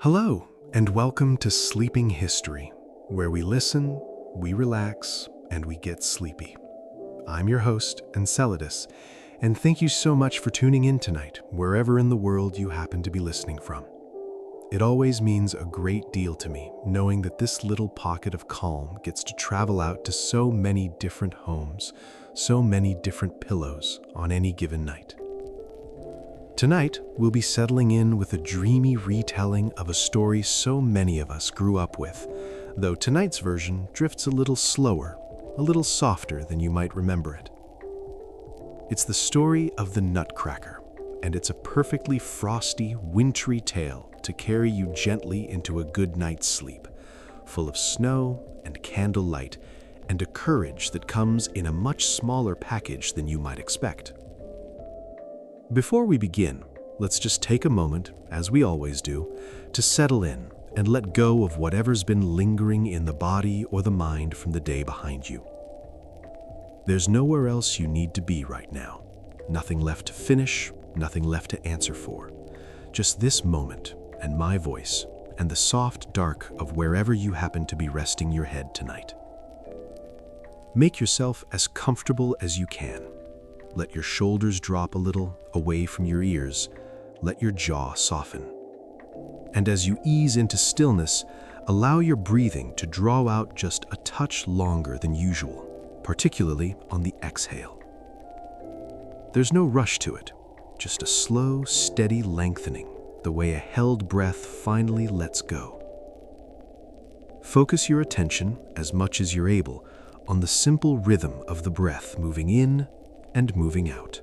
Hello, and welcome to Sleeping History, where we listen, we relax, and we get sleepy. I'm your host, Enceladus, and thank you so much for tuning in tonight, wherever in the world you happen to be listening from. It always means a great deal to me, knowing that this little pocket of calm gets to travel out to so many different homes, so many different pillows on any given night. Tonight, we'll be settling in with a dreamy retelling of a story so many of us grew up with, though tonight's version drifts a little slower, a little softer than you might remember it. It's the story of the Nutcracker, and it's a perfectly frosty, wintry tale to carry you gently into a good night's sleep, full of snow and candlelight, and a courage that comes in a much smaller package than you might expect. Before we begin, let's just take a moment, as we always do, to settle in and let go of whatever's been lingering in the body or the mind from the day behind you. There's nowhere else you need to be right now. Nothing left to finish, nothing left to answer for. Just this moment and my voice and the soft dark of wherever you happen to be resting your head tonight. Make yourself as comfortable as you can. Let your shoulders drop a little away from your ears. Let your jaw soften. And as you ease into stillness, allow your breathing to draw out just a touch longer than usual, particularly on the exhale. There's no rush to it, just a slow, steady lengthening, the way a held breath finally lets go. Focus your attention, as much as you're able, on the simple rhythm of the breath moving in and moving out.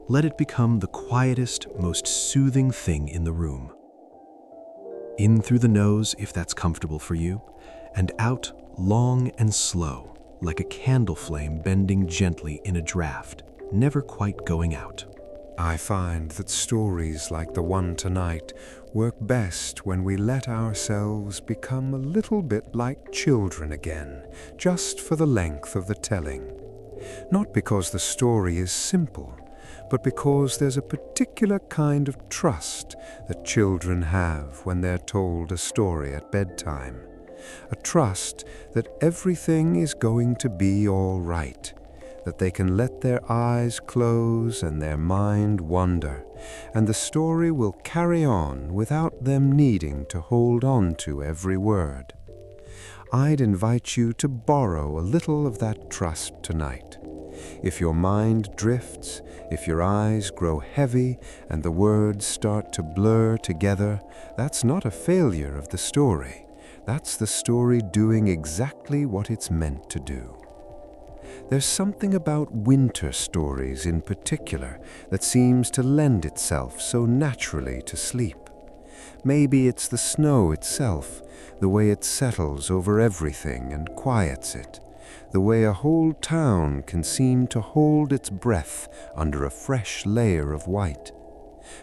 Let it become the quietest, most soothing thing in the room. In through the nose, if that's comfortable for you, and out long and slow, like a candle flame bending gently in a draft, never quite going out. I find that stories like the one tonight work best when we let ourselves become a little bit like children again, just for the length of the telling. Not because the story is simple, but because there's a particular kind of trust that children have when they're told a story at bedtime. A trust that everything is going to be all right, that they can let their eyes close and their mind wander, and the story will carry on without them needing to hold on to every word. I'd invite you to borrow a little of that trust tonight. If your mind drifts, if your eyes grow heavy and the words start to blur together, that's not a failure of the story. That's the story doing exactly what it's meant to do. There's something about winter stories in particular that seems to lend itself so naturally to sleep. Maybe it's the snow itself, the way it settles over everything and quiets it, the way a whole town can seem to hold its breath under a fresh layer of white.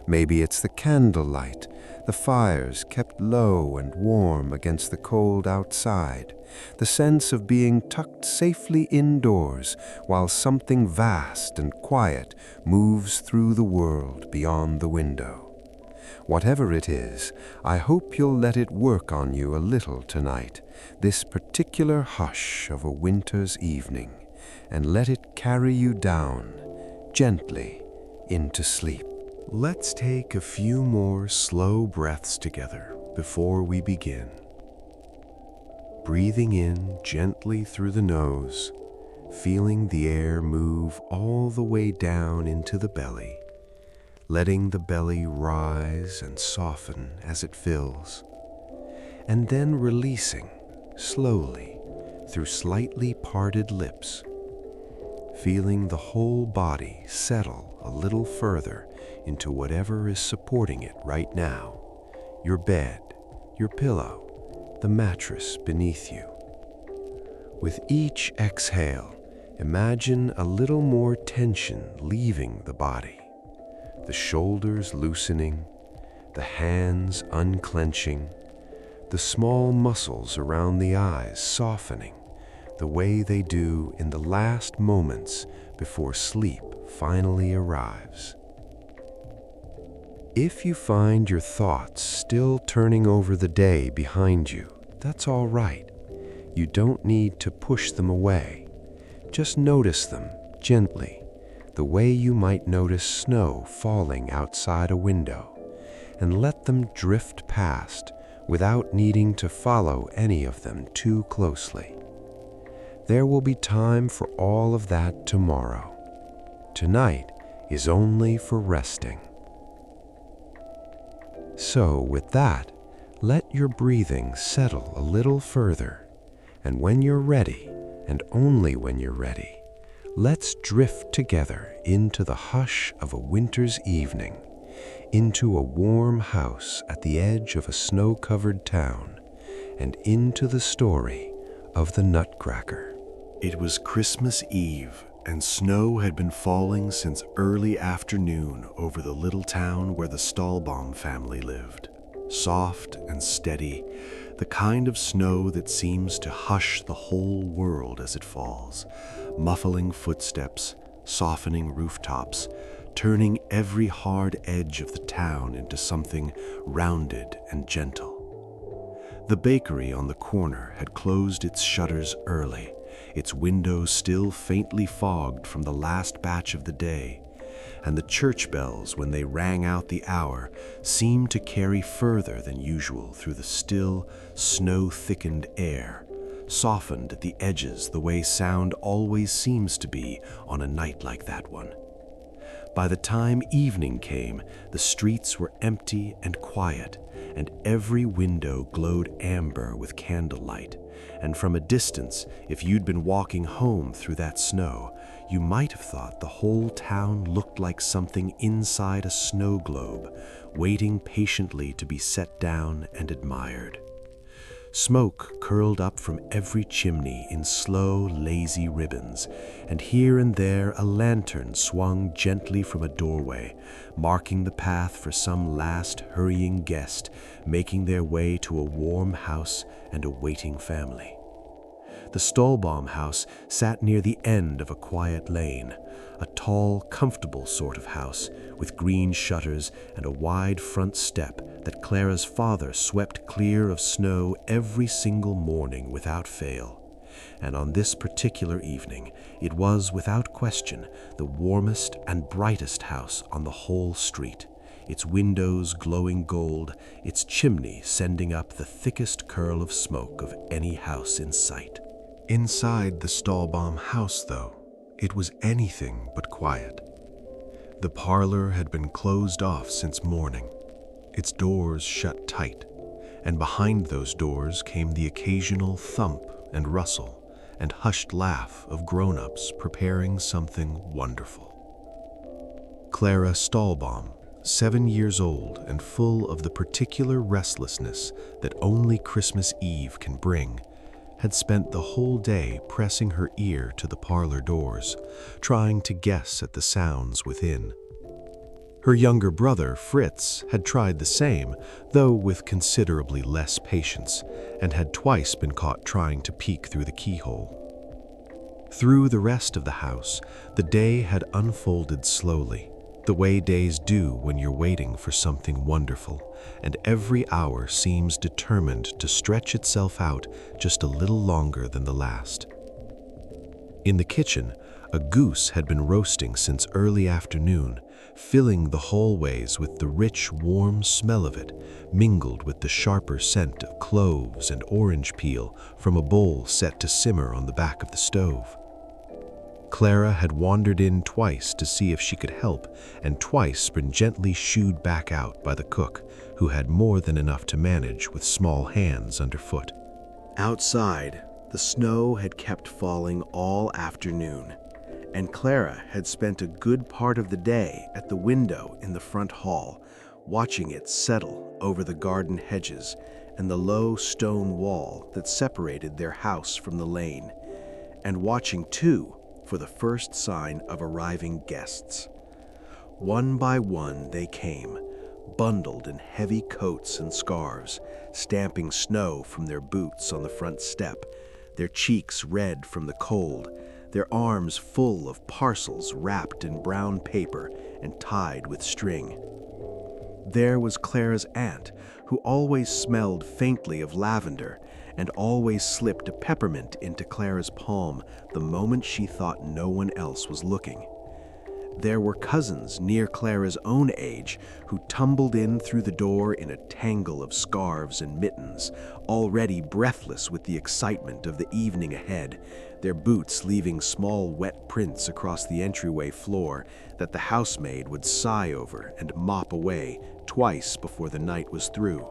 Maybe it's the candlelight, the fires kept low and warm against the cold outside, the sense of being tucked safely indoors while something vast and quiet moves through the world beyond the window. Whatever it is, I hope you'll let it work on you a little tonight, this particular hush of a winter's evening, and let it carry you down, gently, into sleep. Let's take a few more slow breaths together before we begin. Breathing in gently through the nose, feeling the air move all the way down into the belly, letting the belly rise and soften as it fills, and then releasing slowly through slightly parted lips, feeling the whole body settle a little further into whatever is supporting it right now, your bed, your pillow, the mattress beneath you. With each exhale, imagine a little more tension leaving the body. The shoulders loosening, the hands unclenching, the small muscles around the eyes softening the way they do in the last moments before sleep finally arrives. If you find your thoughts still turning over the day behind you, that's all right. You don't need to push them away. Just notice them gently, the way you might notice snow falling outside a window, and let them drift past without needing to follow any of them too closely. There will be time for all of that tomorrow. Tonight is only for resting. So with that, let your breathing settle a little further, and when you're ready, and only when you're ready, let's drift together into the hush of a winter's evening, into a warm house at the edge of a snow-covered town, and into the story of the Nutcracker. It was Christmas Eve, and snow had been falling since early afternoon over the little town where the Stahlbaum family lived. Soft and steady, the kind of snow that seems to hush the whole world as it falls, muffling footsteps, softening rooftops, turning every hard edge of the town into something rounded and gentle. The bakery on the corner had closed its shutters early, its windows still faintly fogged from the last batch of the day, and the church bells, when they rang out the hour, seemed to carry further than usual through the still, snow-thickened air, softened at the edges the way sound always seems to be on a night like that one. By the time evening came, the streets were empty and quiet, and every window glowed amber with candlelight, and from a distance, if you'd been walking home through that snow, you might have thought the whole town looked like something inside a snow globe, waiting patiently to be set down and admired. Smoke curled up from every chimney in slow, lazy ribbons, and here and there a lantern swung gently from a doorway, marking the path for some last hurrying guest making their way to a warm house and a waiting family. The Stahlbaum house sat near the end of a quiet lane, a tall, comfortable sort of house with green shutters and a wide front step that Clara's father swept clear of snow every single morning without fail. And on this particular evening, it was without question the warmest and brightest house on the whole street, its windows glowing gold, its chimney sending up the thickest curl of smoke of any house in sight. Inside the Stahlbaum house, though, it was anything but quiet. The parlor had been closed off since morning, its doors shut tight, and behind those doors came the occasional thump and rustle and hushed laugh of grown-ups preparing something wonderful. Clara Stahlbaum, 7 years old and full of the particular restlessness that only Christmas Eve can bring, had spent the whole day pressing her ear to the parlor doors, trying to guess at the sounds within. Her younger brother, Fritz, had tried the same, though with considerably less patience, and had twice been caught trying to peek through the keyhole. Through the rest of the house, the day had unfolded slowly, the way days do when you're waiting for something wonderful, and every hour seems determined to stretch itself out just a little longer than the last. In the kitchen, a goose had been roasting since early afternoon, filling the hallways with the rich, warm smell of it, mingled with the sharper scent of cloves and orange peel from a bowl set to simmer on the back of the stove. Clara had wandered in twice to see if she could help, and twice been gently shooed back out by the cook, who had more than enough to manage with small hands underfoot. Outside, the snow had kept falling all afternoon, and Clara had spent a good part of the day at the window in the front hall, watching it settle over the garden hedges and the low stone wall that separated their house from the lane, and watching, too, for the first sign of arriving guests. One by one they came, bundled in heavy coats and scarves, stamping snow from their boots on the front step, their cheeks red from the cold, their arms full of parcels wrapped in brown paper and tied with string. There was Clara's aunt, who always smelled faintly of lavender and always slipped a peppermint into Clara's palm the moment she thought no one else was looking. There were cousins near Clara's own age who tumbled in through the door in a tangle of scarves and mittens, already breathless with the excitement of the evening ahead, their boots leaving small wet prints across the entryway floor that the housemaid would sigh over and mop away twice before the night was through.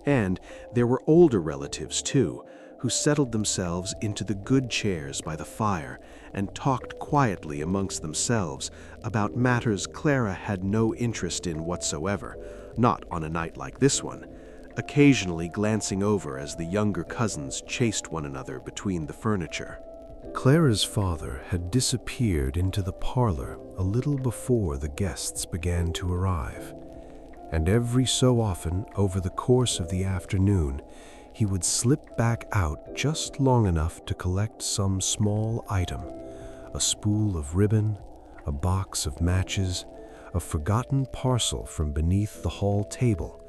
And there were older relatives, too, who settled themselves into the good chairs by the fire and talked quietly amongst themselves about matters Clara had no interest in whatsoever, not on a night like this one, occasionally glancing over as the younger cousins chased one another between the furniture. Clara's father had disappeared into the parlor a little before the guests began to arrive, and every so often over the course of the afternoon, he would slip back out just long enough to collect some small item, a spool of ribbon, a box of matches, a forgotten parcel from beneath the hall table,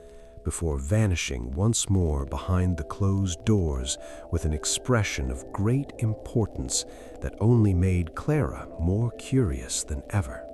before vanishing once more behind the closed doors with an expression of great importance that only made Clara more curious than ever.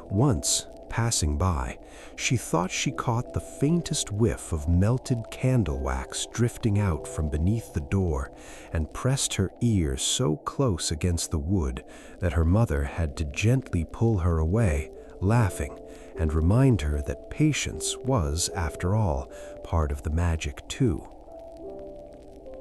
Once, passing by, she thought she caught the faintest whiff of melted candle wax drifting out from beneath the door and pressed her ear so close against the wood that her mother had to gently pull her away, laughing, and remind her that patience was, after all, part of the magic too.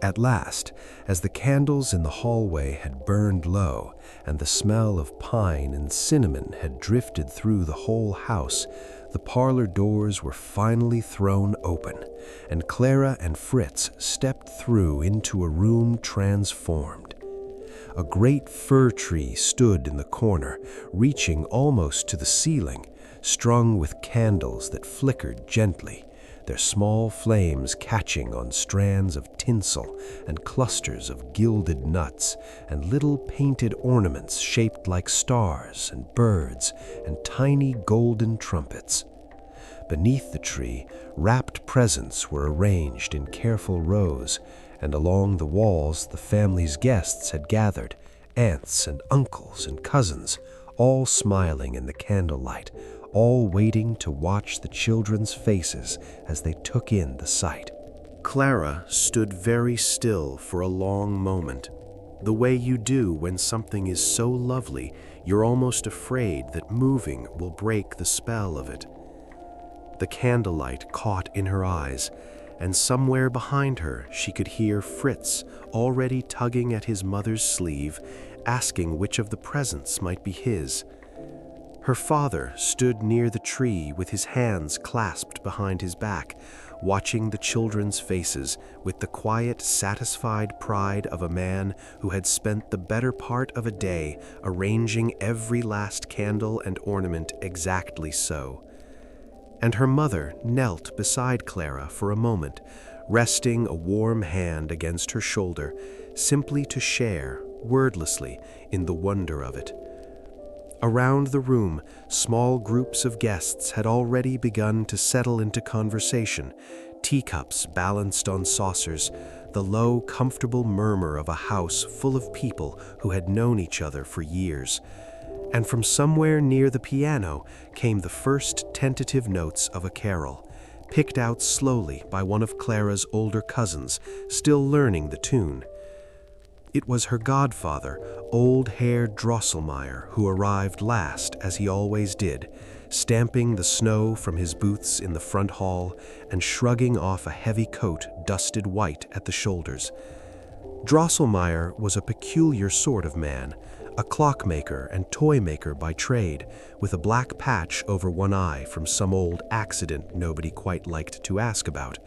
At last, as the candles in the hallway had burned low and the smell of pine and cinnamon had drifted through the whole house, the parlor doors were finally thrown open, and Clara and Fritz stepped through into a room transformed. A great fir tree stood in the corner, reaching almost to the ceiling, strung with candles that flickered gently, their small flames catching on strands of tinsel and clusters of gilded nuts and little painted ornaments shaped like stars and birds and tiny golden trumpets. Beneath the tree, wrapped presents were arranged in careful rows, and along the walls the family's guests had gathered, aunts and uncles and cousins, all smiling in the candlelight, all waiting to watch the children's faces as they took in the sight. Clara stood very still for a long moment, the way you do when something is so lovely you're almost afraid that moving will break the spell of it. The candlelight caught in her eyes, and somewhere behind her she could hear Fritz already tugging at his mother's sleeve, asking which of the presents might be his. Her father stood near the tree with his hands clasped behind his back, watching the children's faces with the quiet, satisfied pride of a man who had spent the better part of a day arranging every last candle and ornament exactly so. And her mother knelt beside Clara for a moment, resting a warm hand against her shoulder, simply to share, wordlessly, in the wonder of it. Around the room, small groups of guests had already begun to settle into conversation, teacups balanced on saucers, the low, comfortable murmur of a house full of people who had known each other for years. And from somewhere near the piano came the first tentative notes of a carol, picked out slowly by one of Clara's older cousins, still learning the tune. It was her godfather, old Herr Drosselmeyer, who arrived last, as he always did, stamping the snow from his boots in the front hall and shrugging off a heavy coat dusted white at the shoulders. Drosselmeyer was a peculiar sort of man, a clockmaker and toy maker by trade, with a black patch over one eye from some old accident nobody quite liked to ask about,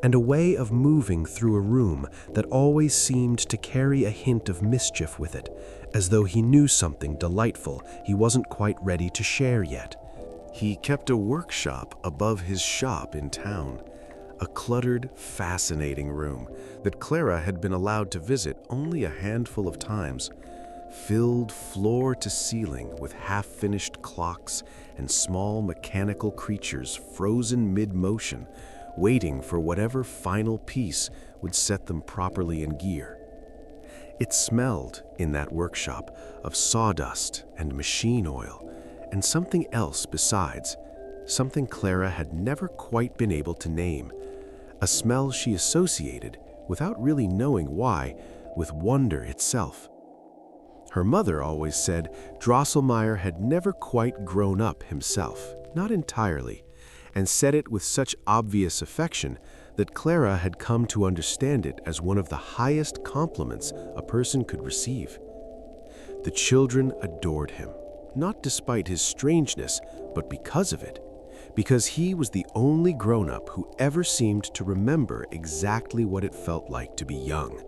and a way of moving through a room that always seemed to carry a hint of mischief with it, as though he knew something delightful he wasn't quite ready to share yet. He kept a workshop above his shop in town, a cluttered, fascinating room that Clara had been allowed to visit only a handful of times. filled floor to ceiling with half-finished clocks and small mechanical creatures frozen mid-motion, waiting for whatever final piece would set them properly in gear. It smelled, in that workshop, of sawdust and machine oil, and something else besides, something Clara had never quite been able to name, a smell she associated, without really knowing why, with wonder itself. Her mother always said Drosselmeyer had never quite grown up himself, not entirely, and said it with such obvious affection that Clara had come to understand it as one of the highest compliments a person could receive. The children adored him, not despite his strangeness, but because of it, because he was the only grown-up who ever seemed to remember exactly what it felt like to be young,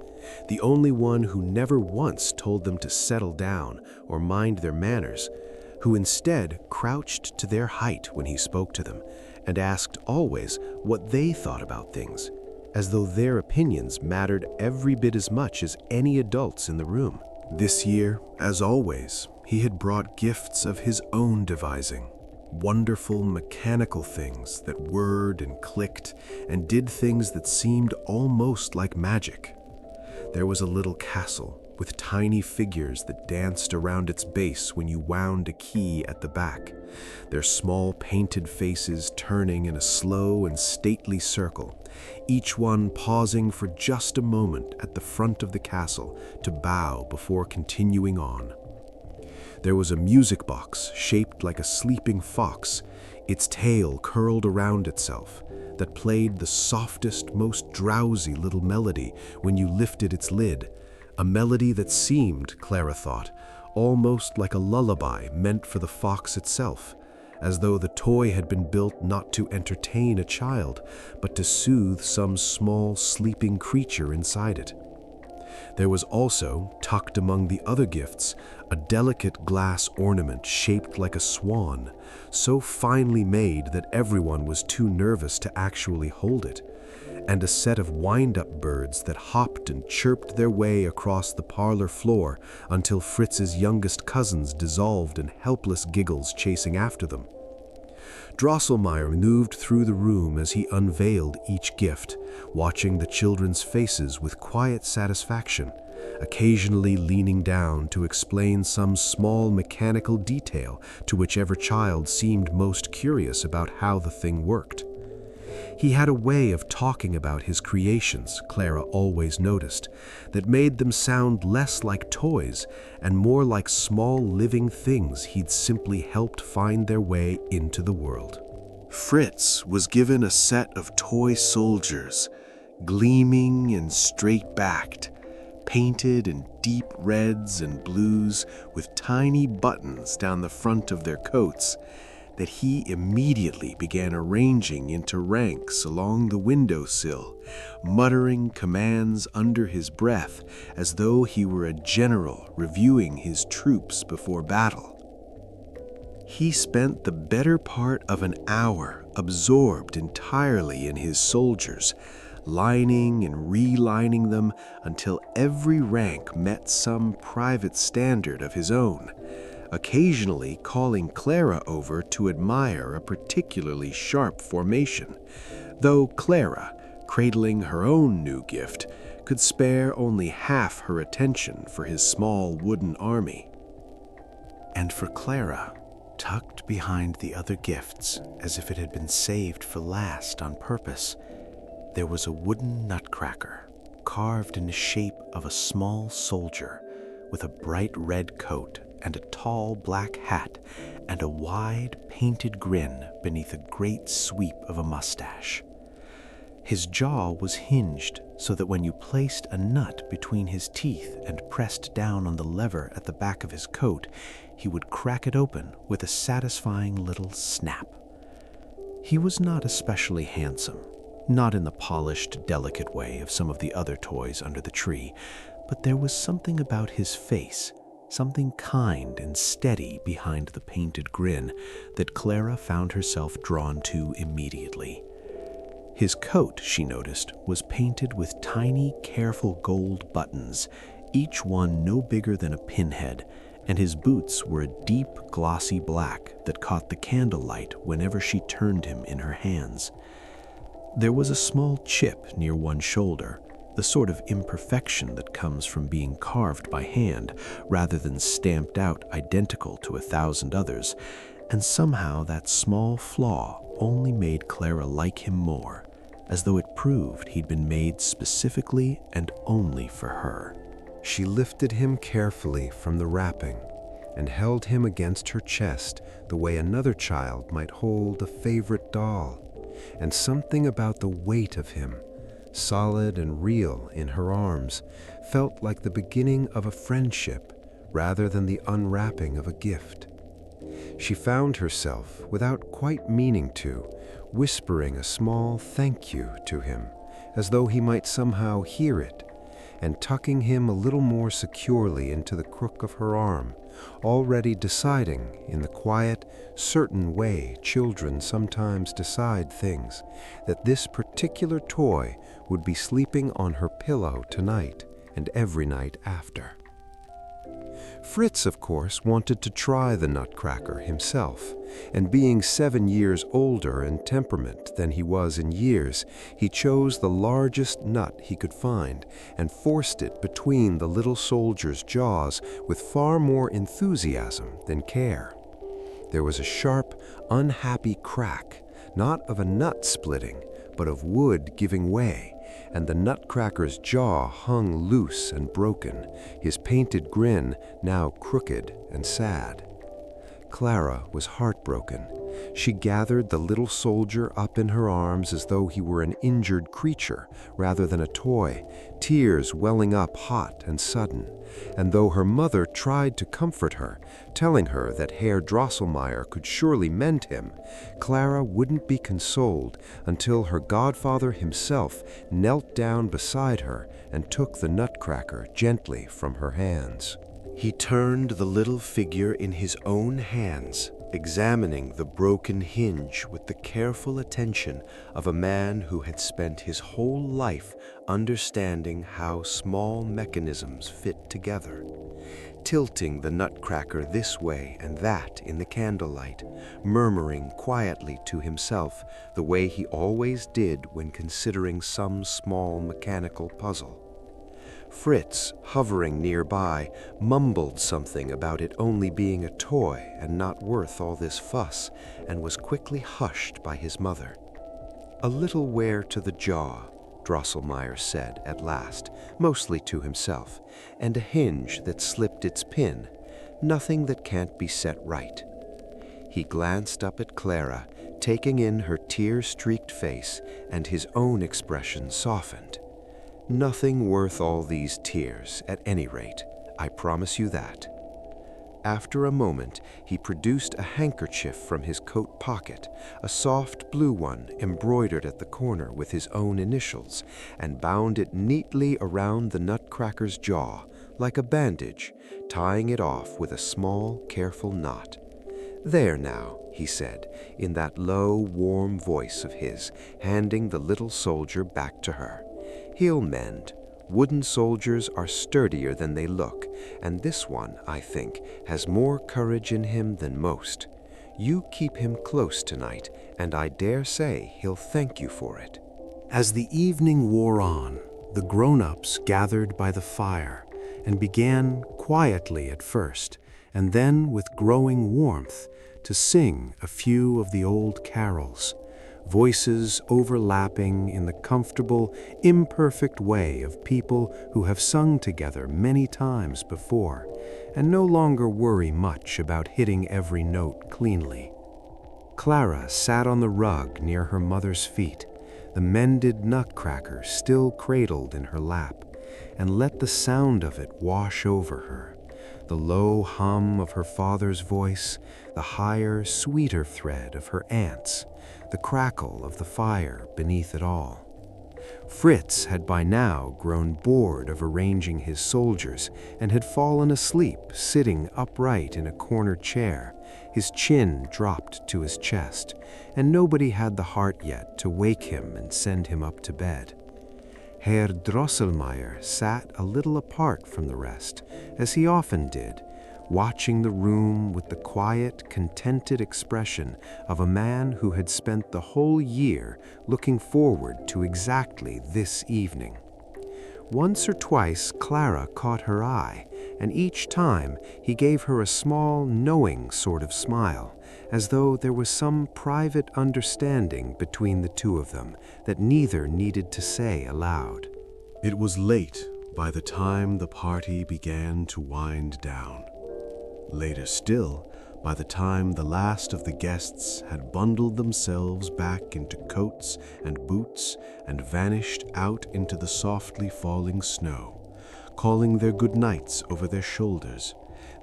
the only one who never once told them to settle down or mind their manners, who instead crouched to their height when he spoke to them and asked always what they thought about things, as though their opinions mattered every bit as much as any adults in the room. This year, as always, he had brought gifts of his own devising, wonderful mechanical things that whirred and clicked and did things that seemed almost like magic. There was a little castle with tiny figures that danced around its base when you wound a key at the back, their small painted faces turning in a slow and stately circle, each one pausing for just a moment at the front of the castle to bow before continuing on. There was a music box shaped like a sleeping fox, its tail curled around itself, that played the softest, most drowsy little melody when you lifted its lid, a melody that seemed, Clara thought, almost like a lullaby meant for the fox itself, as though the toy had been built not to entertain a child, but to soothe some small sleeping creature inside it. There was also, tucked among the other gifts, a delicate glass ornament shaped like a swan, so finely made that everyone was too nervous to actually hold it, and a set of wind-up birds that hopped and chirped their way across the parlor floor until Fritz's youngest cousins dissolved in helpless giggles chasing after them. Drosselmeyer moved through the room as he unveiled each gift, watching the children's faces with quiet satisfaction, occasionally leaning down to explain some small mechanical detail to whichever child seemed most curious about how the thing worked. He had a way of talking about his creations, Clara always noticed, that made them sound less like toys and more like small living things he'd simply helped find their way into the world. Fritz was given a set of toy soldiers, gleaming and straight-backed, painted in deep reds and blues with tiny buttons down the front of their coats, that he immediately began arranging into ranks along the windowsill, muttering commands under his breath as though he were a general reviewing his troops before battle. He spent the better part of an hour absorbed entirely in his soldiers, lining and relining them until every rank met some private standard of his own, occasionally calling Clara over to admire a particularly sharp formation, though Clara, cradling her own new gift, could spare only half her attention for his small wooden army. And for Clara, tucked behind the other gifts as if it had been saved for last on purpose, there was a wooden nutcracker carved in the shape of a small soldier with a bright red coat and a tall black hat and a wide painted grin beneath a great sweep of a mustache. His jaw was hinged so that when you placed a nut between his teeth and pressed down on the lever at the back of his coat, he would crack it open with a satisfying little snap. He was not especially handsome, not in the polished, delicate way of some of the other toys under the tree, but there was something about his face, something kind and steady behind the painted grin, that Clara found herself drawn to immediately. His coat, she noticed, was painted with tiny, careful gold buttons, each one no bigger than a pinhead, and his boots were a deep, glossy black that caught the candlelight whenever she turned him in her hands. There was a small chip near one shoulder, the sort of imperfection that comes from being carved by hand rather than stamped out identical to 1,000 others, and somehow that small flaw only made Clara like him more, as though it proved he'd been made specifically and only for her. She lifted him carefully from the wrapping and held him against her chest the way another child might hold a favorite doll, and something about the weight of him, solid and real in her arms, felt like the beginning of a friendship rather than the unwrapping of a gift. She found herself, without quite meaning to, whispering a small thank you to him, as though he might somehow hear it, and tucking him a little more securely into the crook of her arm, already deciding, in the quiet, certain way children sometimes decide things, that this particular toy would be sleeping on her pillow tonight and every night after. Fritz, of course, wanted to try the Nutcracker himself, and being 7 years older in temperament than he was in years, he chose the largest nut he could find and forced it between the little soldier's jaws with far more enthusiasm than care. There was a sharp, unhappy crack, not of a nut splitting, but of wood giving way, and the Nutcracker's jaw hung loose and broken, his painted grin now crooked and sad. Clara was heartbroken. She gathered the little soldier up in her arms as though he were an injured creature rather than a toy, tears welling up hot and sudden. And though her mother tried to comfort her, telling her that Herr Drosselmeyer could surely mend him, Clara wouldn't be consoled until her godfather himself knelt down beside her and took the Nutcracker gently from her hands. He turned the little figure in his own hands, examining the broken hinge with the careful attention of a man who had spent his whole life understanding how small mechanisms fit together, tilting the Nutcracker this way and that in the candlelight, murmuring quietly to himself the way he always did when considering some small mechanical puzzle. Fritz, hovering nearby, mumbled something about it only being a toy and not worth all this fuss, and was quickly hushed by his mother. "A little wear to the jaw," Drosselmeyer said at last, mostly to himself, "and a hinge that slipped its pin. Nothing that can't be set right." He glanced up at Clara, taking in her tear-streaked face, and his own expression softened. "Nothing worth all these tears, at any rate. I promise you that." After a moment, he produced a handkerchief from his coat pocket, a soft blue one embroidered at the corner with his own initials, and bound it neatly around the Nutcracker's jaw, like a bandage, tying it off with a small, careful knot. "There now," he said, in that low, warm voice of his, handing the little soldier back to her. "He'll mend. Wooden soldiers are sturdier than they look, and this one, I think, has more courage in him than most. You keep him close tonight, and I dare say he'll thank you for it." As the evening wore on, the grown-ups gathered by the fire and began quietly at first, and then with growing warmth, to sing a few of the old carols, voices overlapping in the comfortable, imperfect way of people who have sung together many times before and no longer worry much about hitting every note cleanly. Clara sat on the rug near her mother's feet, the mended Nutcracker still cradled in her lap, and let the sound of it wash over her. The low hum of her father's voice, the higher, sweeter thread of her aunt's, the crackle of the fire beneath it all. Fritz had by now grown bored of arranging his soldiers and had fallen asleep sitting upright in a corner chair, his chin dropped to his chest, and nobody had the heart yet to wake him and send him up to bed. Herr Drosselmeyer sat a little apart from the rest, as he often did, watching the room with the quiet, contented expression of a man who had spent the whole year looking forward to exactly this evening. Once or twice Clara caught her eye, and each time he gave her a small, knowing sort of smile, as though there was some private understanding between the two of them that neither needed to say aloud. It was late by the time the party began to wind down. Later still, by the time the last of the guests had bundled themselves back into coats and boots and vanished out into the softly falling snow, calling their good nights over their shoulders,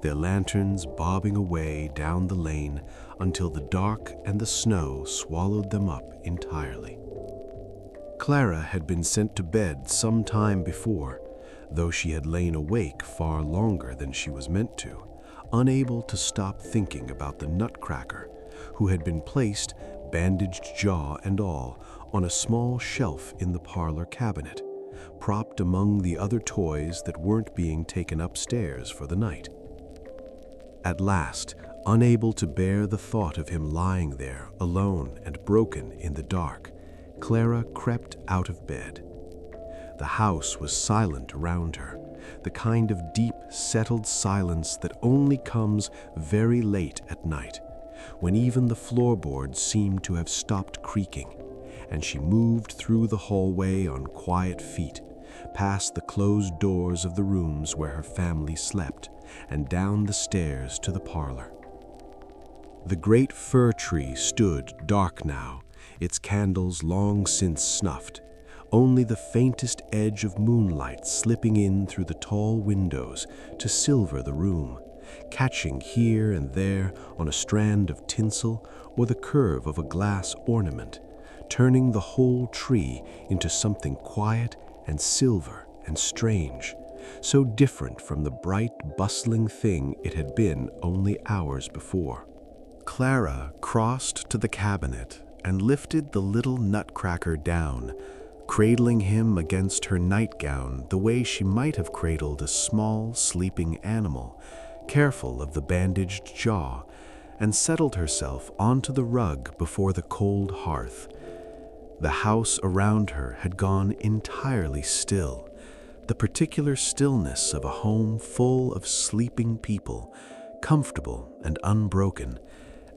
their lanterns bobbing away down the lane until the dark and the snow swallowed them up entirely. Clara had been sent to bed some time before, though she had lain awake far longer than she was meant to, unable to stop thinking about the Nutcracker, who had been placed, bandaged jaw and all, on a small shelf in the parlor cabinet, propped among the other toys that weren't being taken upstairs for the night. At last, unable to bear the thought of him lying there, alone and broken in the dark, Clara crept out of bed. The house was silent around her, the kind of deep, settled silence that only comes very late at night, when even the floorboards seemed to have stopped creaking, and she moved through the hallway on quiet feet, past the closed doors of the rooms where her family slept, and down the stairs to the parlor. The great fir tree stood dark now, its candles long since snuffed, only the faintest edge of moonlight slipping in through the tall windows to silver the room, catching here and there on a strand of tinsel or the curve of a glass ornament, turning the whole tree into something quiet and silver and strange, so different from the bright, bustling thing it had been only hours before. Clara crossed to the cabinet and lifted the little Nutcracker down, cradling him against her nightgown the way she might have cradled a small, sleeping animal, careful of the bandaged jaw, and settled herself onto the rug before the cold hearth. The house around her had gone entirely still, the particular stillness of a home full of sleeping people, comfortable and unbroken,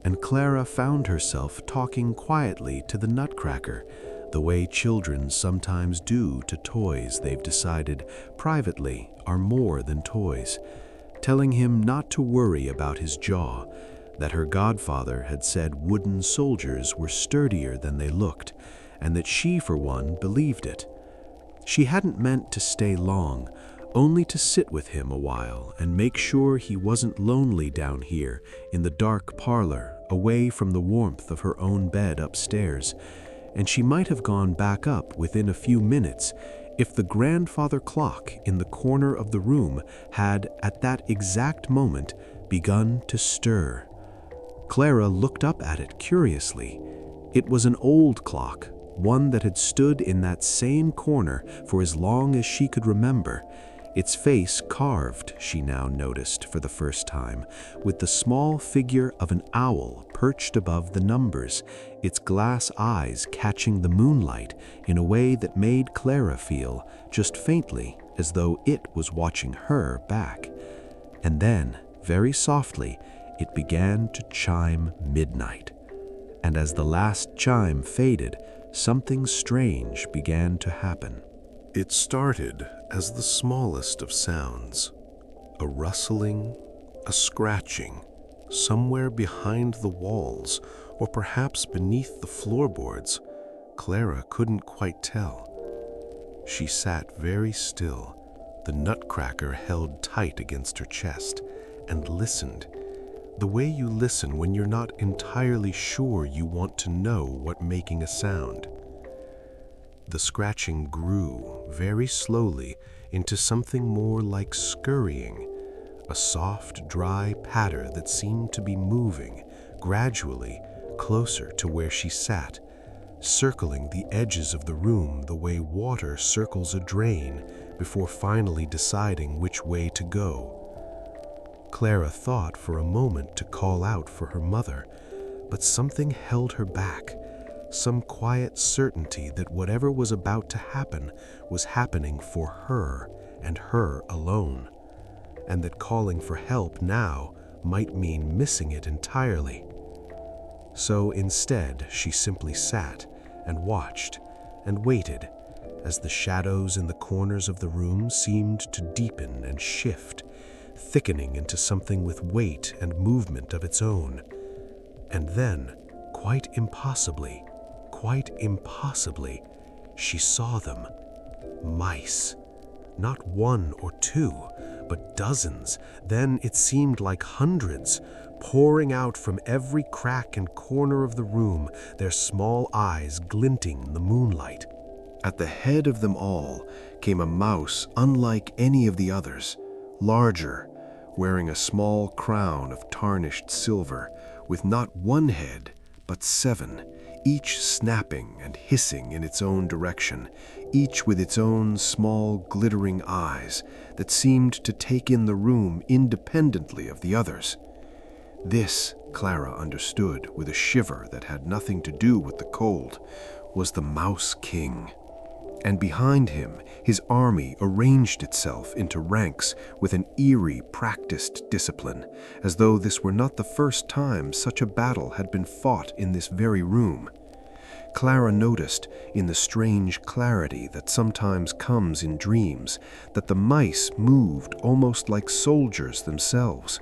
and Clara found herself talking quietly to the Nutcracker, the way children sometimes do to toys they've decided privately are more than toys, telling him not to worry about his jaw, that her godfather had said wooden soldiers were sturdier than they looked, and that she, for one, believed it. She hadn't meant to stay long, only to sit with him a while and make sure he wasn't lonely down here in the dark parlor, away from the warmth of her own bed upstairs, and she might have gone back up within a few minutes if the grandfather clock in the corner of the room had, at that exact moment, begun to stir. Clara looked up at it curiously. It was an old clock, one that had stood in that same corner for as long as she could remember, its face carved, she now noticed for the first time, with the small figure of an owl perched above the numbers, its glass eyes catching the moonlight in a way that made Clara feel, just faintly, as though it was watching her back. And then, very softly, it began to chime midnight. And as the last chime faded, something strange began to happen. It started as the smallest of sounds, a rustling, a scratching, somewhere behind the walls, or perhaps beneath the floorboards. Clara couldn't quite tell. She sat very still, the Nutcracker held tight against her chest, and listened, the way you listen when you're not entirely sure you want to know what's making a sound. The scratching grew very slowly into something more like scurrying, a soft, dry patter that seemed to be moving gradually closer to where she sat, circling the edges of the room the way water circles a drain before finally deciding which way to go. Clara thought for a moment to call out for her mother, but something held her back, some quiet certainty that whatever was about to happen was happening for her and her alone, and that calling for help now might mean missing it entirely. So instead, she simply sat and watched and waited as the shadows in the corners of the room seemed to deepen and shift, thickening into something with weight and movement of its own. And then, quite impossibly, she saw them. Mice. Not one or two, but dozens. Then it seemed like hundreds, pouring out from every crack and corner of the room, their small eyes glinting in the moonlight. At the head of them all came a mouse unlike any of the others, larger, wearing a small crown of tarnished silver, with not one head, but 7, each snapping and hissing in its own direction, each with its own small glittering eyes that seemed to take in the room independently of the others. This, Clara understood with a shiver that had nothing to do with the cold, was the Mouse King. And behind him, his army arranged itself into ranks with an eerie, practiced discipline, as though this were not the first time such a battle had been fought in this very room. Clara noticed, in the strange clarity that sometimes comes in dreams, that the mice moved almost like soldiers themselves,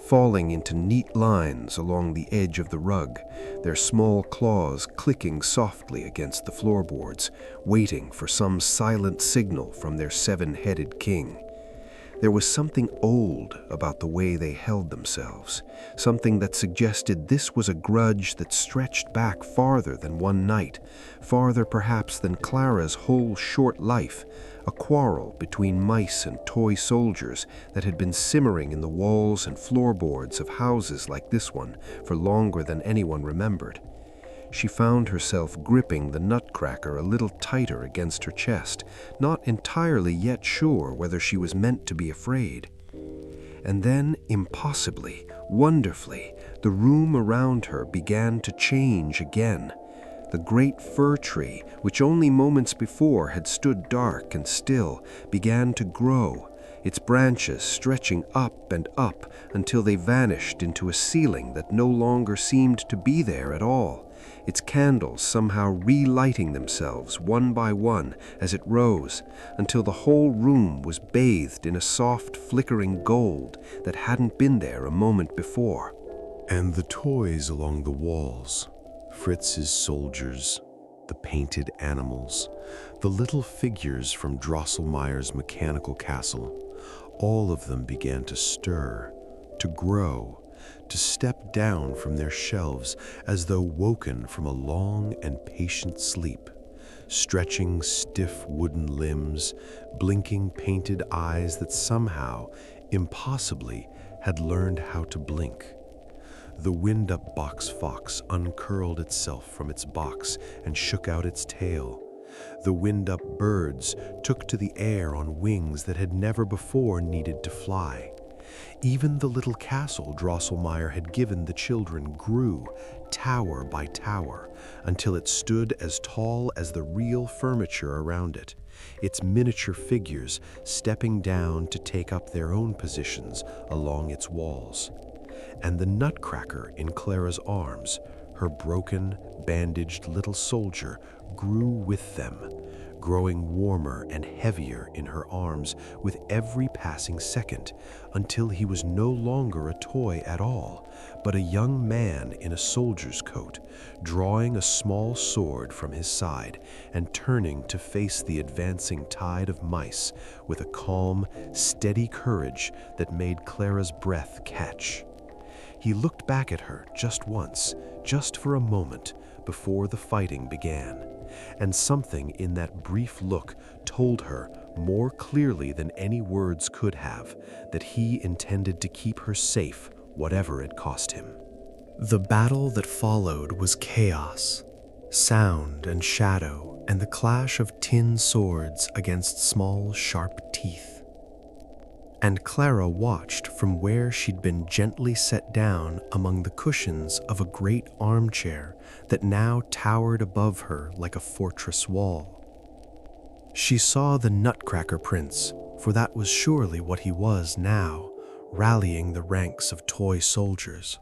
falling into neat lines along the edge of the rug, their small claws clicking softly against the floorboards, waiting for some silent signal from their 7-headed king. There was something old about the way they held themselves, something that suggested this was a grudge that stretched back farther than one night, farther perhaps than Clara's whole short life, a quarrel between mice and toy soldiers that had been simmering in the walls and floorboards of houses like this one for longer than anyone remembered. She found herself gripping the Nutcracker a little tighter against her chest, not entirely yet sure whether she was meant to be afraid. And then, impossibly, wonderfully, the room around her began to change again. The great fir tree, which only moments before had stood dark and still, began to grow, its branches stretching up and up until they vanished into a ceiling that no longer seemed to be there at all, its candles somehow relighting themselves one by one as it rose, until the whole room was bathed in a soft, flickering gold that hadn't been there a moment before. And the toys along the walls, Fritz's soldiers, the painted animals, the little figures from Drosselmeyer's mechanical castle, all of them began to stir, to grow, to step down from their shelves as though woken from a long and patient sleep, stretching stiff wooden limbs, blinking painted eyes that somehow, impossibly, had learned how to blink. The wind-up box fox uncurled itself from its box and shook out its tail. The wind-up birds took to the air on wings that had never before needed to fly. Even the little castle Drosselmeyer had given the children grew, tower by tower, until it stood as tall as the real furniture around it, its miniature figures stepping down to take up their own positions along its walls. And the Nutcracker in Clara's arms, her broken, bandaged little soldier, grew with them, growing warmer and heavier in her arms with every passing second, until he was no longer a toy at all, but a young man in a soldier's coat, drawing a small sword from his side and turning to face the advancing tide of mice with a calm, steady courage that made Clara's breath catch. He looked back at her just once, just for a moment, before the fighting began, and something in that brief look told her more clearly than any words could have that he intended to keep her safe, whatever it cost him. The battle that followed was chaos. Sound and shadow and the clash of tin swords against small, sharp teeth. And Clara watched from where she'd been gently set down among the cushions of a great armchair that now towered above her like a fortress wall. She saw the Nutcracker prince, for that was surely what he was now, rallying the ranks of toy soldiers,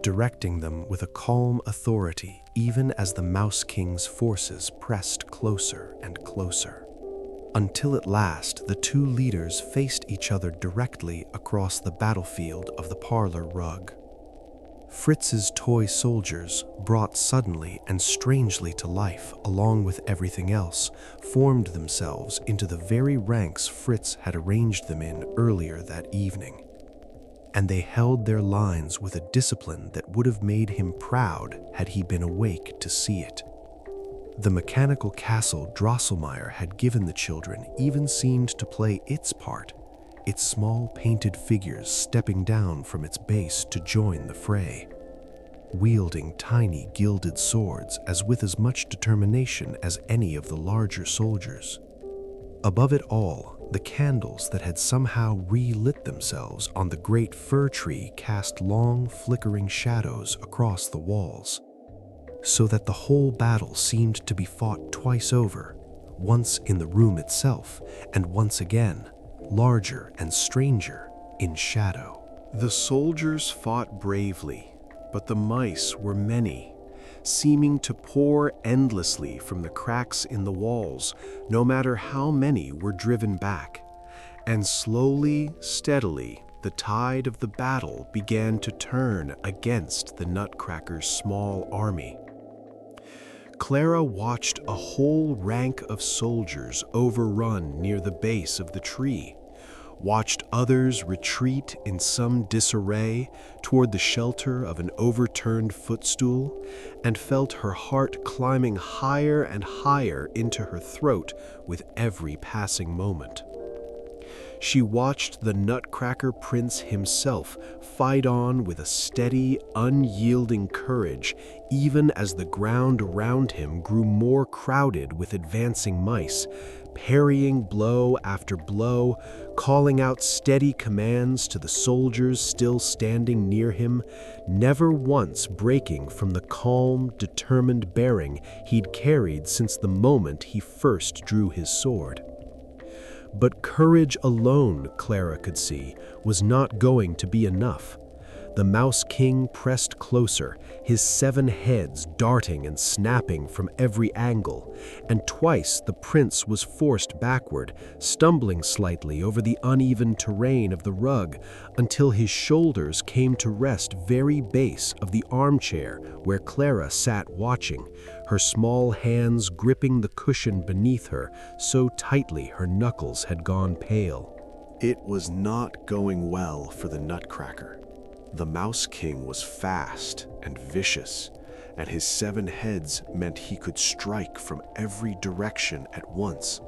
directing them with a calm authority even as the Mouse King's forces pressed closer and closer, until at last the two leaders faced each other directly across the battlefield of the parlor rug. Fritz's toy soldiers, brought suddenly and strangely to life along with everything else, formed themselves into the very ranks Fritz had arranged them in earlier that evening. And they held their lines with a discipline that would have made him proud had he been awake to see it. The mechanical castle Drosselmeyer had given the children even seemed to play its part, its small painted figures stepping down from its base to join the fray, wielding tiny gilded swords with as much determination as any of the larger soldiers. Above it all, the candles that had somehow relit themselves on the great fir tree cast long, flickering shadows across the walls, so that the whole battle seemed to be fought twice over, once in the room itself, and once again, larger and stranger, in shadow. The soldiers fought bravely, but the mice were many, seeming to pour endlessly from the cracks in the walls, no matter how many were driven back. And slowly, steadily, the tide of the battle began to turn against the Nutcracker's small army. Clara watched a whole rank of soldiers overrun near the base of the tree, watched others retreat in some disarray toward the shelter of an overturned footstool, and felt her heart climbing higher and higher into her throat with every passing moment. She watched the Nutcracker Prince himself fight on with a steady, unyielding courage, even as the ground around him grew more crowded with advancing mice, parrying blow after blow, calling out steady commands to the soldiers still standing near him, never once breaking from the calm, determined bearing he'd carried since the moment he first drew his sword. But courage alone, Clara could see, was not going to be enough. The Mouse King pressed closer, his 7 heads darting and snapping from every angle, and twice the prince was forced backward, stumbling slightly over the uneven terrain of the rug, until his shoulders came to rest very base of the armchair where Clara sat watching, her small hands gripping the cushion beneath her so tightly her knuckles had gone pale. It was not going well for the Nutcracker. The Mouse King was fast and vicious, and his 7 heads meant he could strike from every direction at once.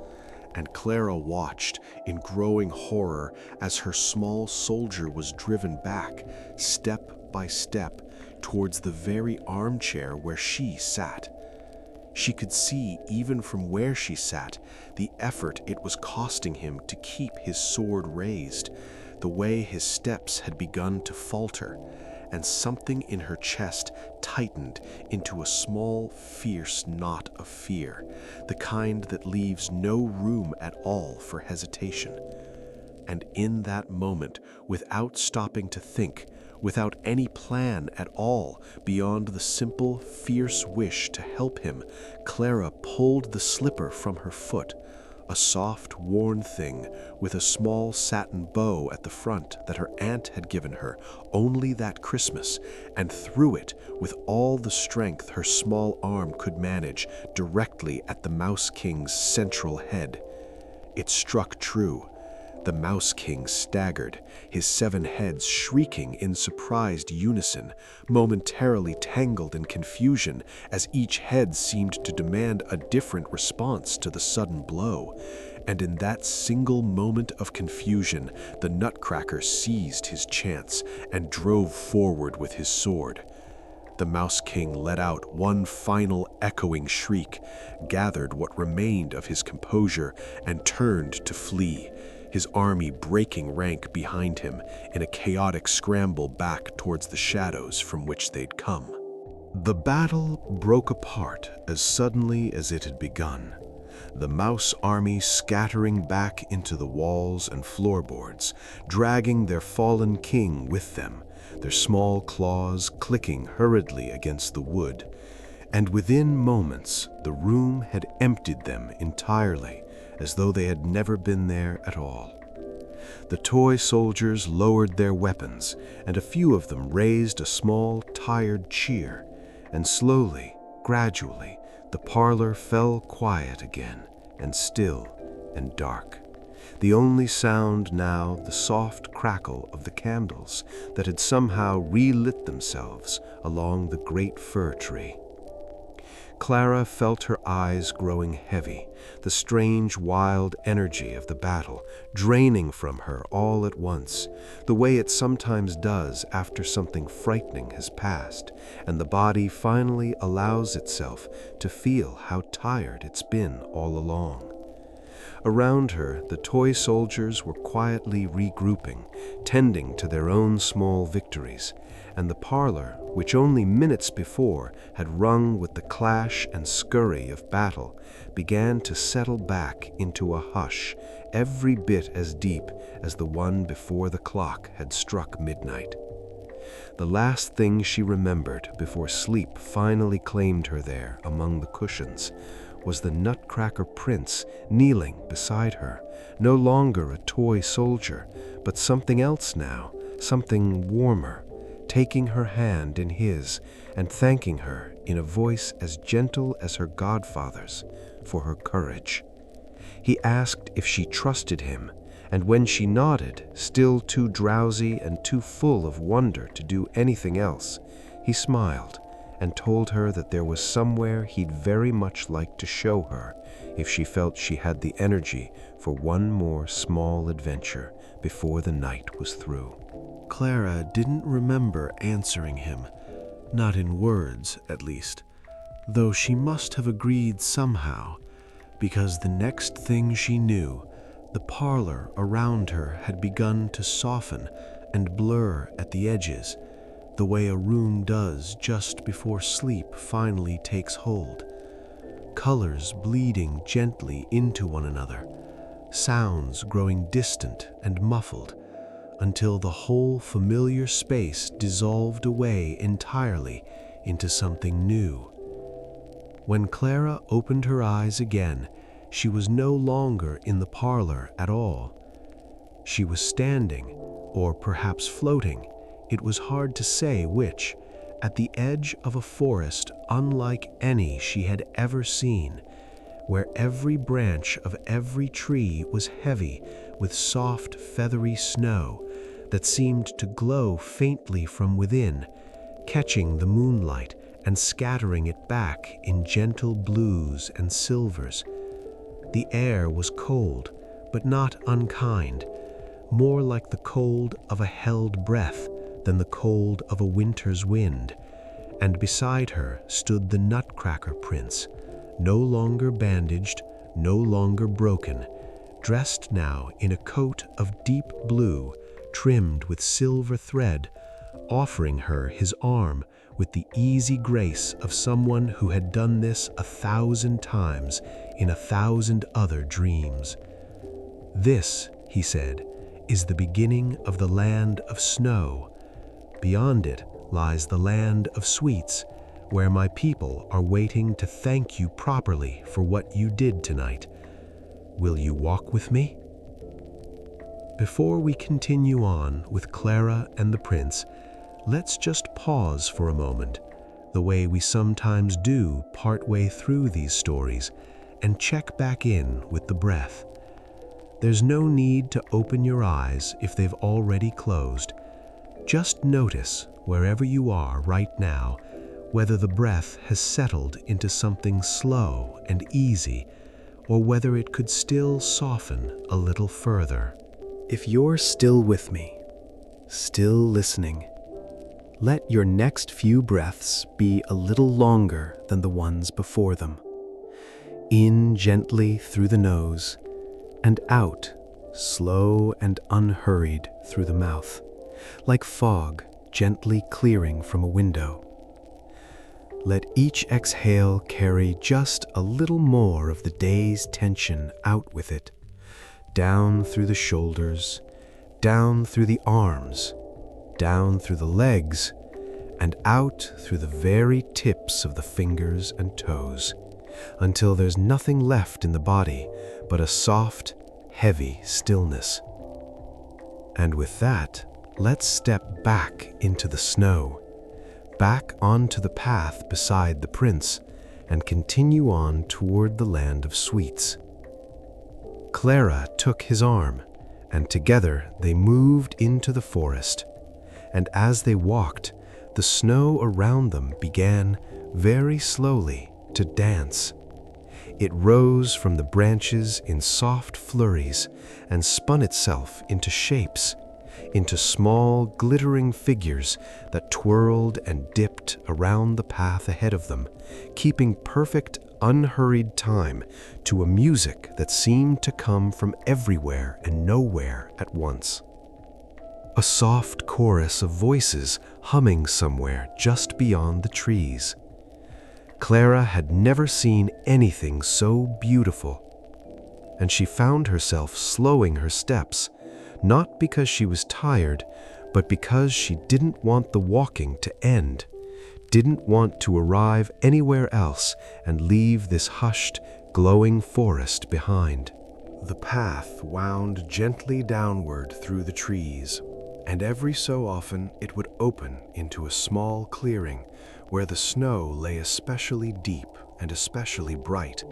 And Clara watched in growing horror as her small soldier was driven back, step by step, towards the very armchair where she sat. She could see, even from where she sat, the effort it was costing him to keep his sword raised, the way his steps had begun to falter, and something in her chest tightened into a small, fierce knot of fear, the kind that leaves no room at all for hesitation. And in that moment, without stopping to think, without any plan at all beyond the simple, fierce wish to help him, Clara pulled the slipper from her foot, a soft, worn thing with a small satin bow at the front that her aunt had given her only that Christmas, and threw it with all the strength her small arm could manage directly at the Mouse King's central head. It struck true. The Mouse King staggered, his 7 heads shrieking in surprised unison, momentarily tangled in confusion as each head seemed to demand a different response to the sudden blow. And in that single moment of confusion, the Nutcracker seized his chance and drove forward with his sword. The Mouse King let out one final echoing shriek, gathered what remained of his composure, and turned to flee, his army breaking rank behind him in a chaotic scramble back towards the shadows from which they'd come. The battle broke apart as suddenly as it had begun, the mouse army scattering back into the walls and floorboards, dragging their fallen king with them, their small claws clicking hurriedly against the wood. And within moments, the room had emptied them entirely, as though they had never been there at all. The toy soldiers lowered their weapons, and a few of them raised a small, tired cheer, and slowly, gradually, the parlor fell quiet again, and still and dark. The only sound now the soft crackle of the candles that had somehow relit themselves along the great fir tree. Clara felt her eyes growing heavy, the strange, wild energy of the battle draining from her all at once, the way it sometimes does after something frightening has passed, and the body finally allows itself to feel how tired it's been all along. Around her, the toy soldiers were quietly regrouping, tending to their own small victories, and the parlor, which only minutes before had rung with the clash and scurry of battle, began to settle back into a hush every bit as deep as the one before the clock had struck midnight. The last thing she remembered before sleep finally claimed her there among the cushions was the Nutcracker prince kneeling beside her, no longer a toy soldier, but something else now, something warmer, taking her hand in his and thanking her in a voice as gentle as her godfather's for her courage. He asked if she trusted him, and when she nodded, still too drowsy and too full of wonder to do anything else, he smiled and told her that there was somewhere he'd very much like to show her if she felt she had the energy for one more small adventure before the night was through. Clara didn't remember answering him, not in words at least, though she must have agreed somehow, because the next thing she knew, the parlor around her had begun to soften and blur at the edges, the way a room does just before sleep finally takes hold. Colors bleeding gently into one another, sounds growing distant and muffled, until the whole familiar space dissolved away entirely into something new. When Clara opened her eyes again, she was no longer in the parlor at all. She was standing, or perhaps floating, it was hard to say which, at the edge of a forest unlike any she had ever seen, where every branch of every tree was heavy with soft, feathery snow that seemed to glow faintly from within, catching the moonlight and scattering it back in gentle blues and silvers. The air was cold, but not unkind, more like the cold of a held breath than the cold of a winter's wind, and beside her stood the Nutcracker prince, no longer bandaged, no longer broken, dressed now in a coat of deep blue trimmed with silver thread, offering her his arm with the easy grace of someone who had done this 1,000 times in 1,000 other dreams. "This," he said, "is the beginning of the land of snow. Beyond it lies the land of sweets, where my people are waiting to thank you properly for what you did tonight. Will you walk with me?" Before we continue on with Clara and the prince, let's just pause for a moment, the way we sometimes do partway through these stories, and check back in with the breath. There's no need to open your eyes if they've already closed. Just notice, wherever you are right now, whether the breath has settled into something slow and easy, or whether it could still soften a little further. If you're still with me, still listening, Let your next few breaths be a little longer than the ones before them. In gently through the nose, and out, slow and unhurried through the mouth, like fog gently clearing from a window. Let each exhale carry just a little more of the day's tension out with it, down through the shoulders, down through the arms, down through the legs, and out through the very tips of the fingers and toes, until there's nothing left in the body but a soft, heavy stillness. And with that, let's step back into the snow, back onto the path beside the prince, and continue on toward the land of sweets. Clara took his arm, and together they moved into the forest. And as they walked, the snow around them began, very slowly, to dance. It rose from the branches in soft flurries and spun itself into shapes, into small, glittering figures that twirled and dipped around the path ahead of them, keeping perfect, unhurried time to a music that seemed to come from everywhere and nowhere at once. A soft chorus of voices humming somewhere just beyond the trees. Clara had never seen anything so beautiful, and she found herself slowing her steps, not because she was tired, but because she didn't want the walking to end, didn't want to arrive anywhere else and leave this hushed, glowing forest behind. The path wound gently downward through the trees, and every so often it would open into a small clearing where the snow lay especially deep and especially bright,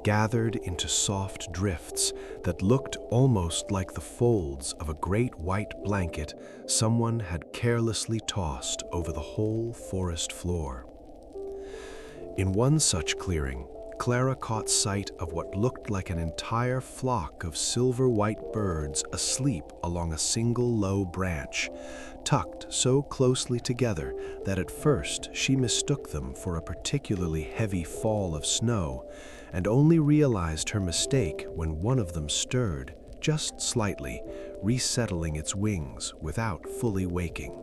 gathered into soft drifts that looked almost like the folds of a great white blanket someone had carelessly tossed over the whole forest floor. In one such clearing, Clara caught sight of what looked like an entire flock of silver-white birds asleep along a single low branch, tucked so closely together that at first she mistook them for a particularly heavy fall of snow, and only realized her mistake when one of them stirred, just slightly, resettling its wings without fully waking.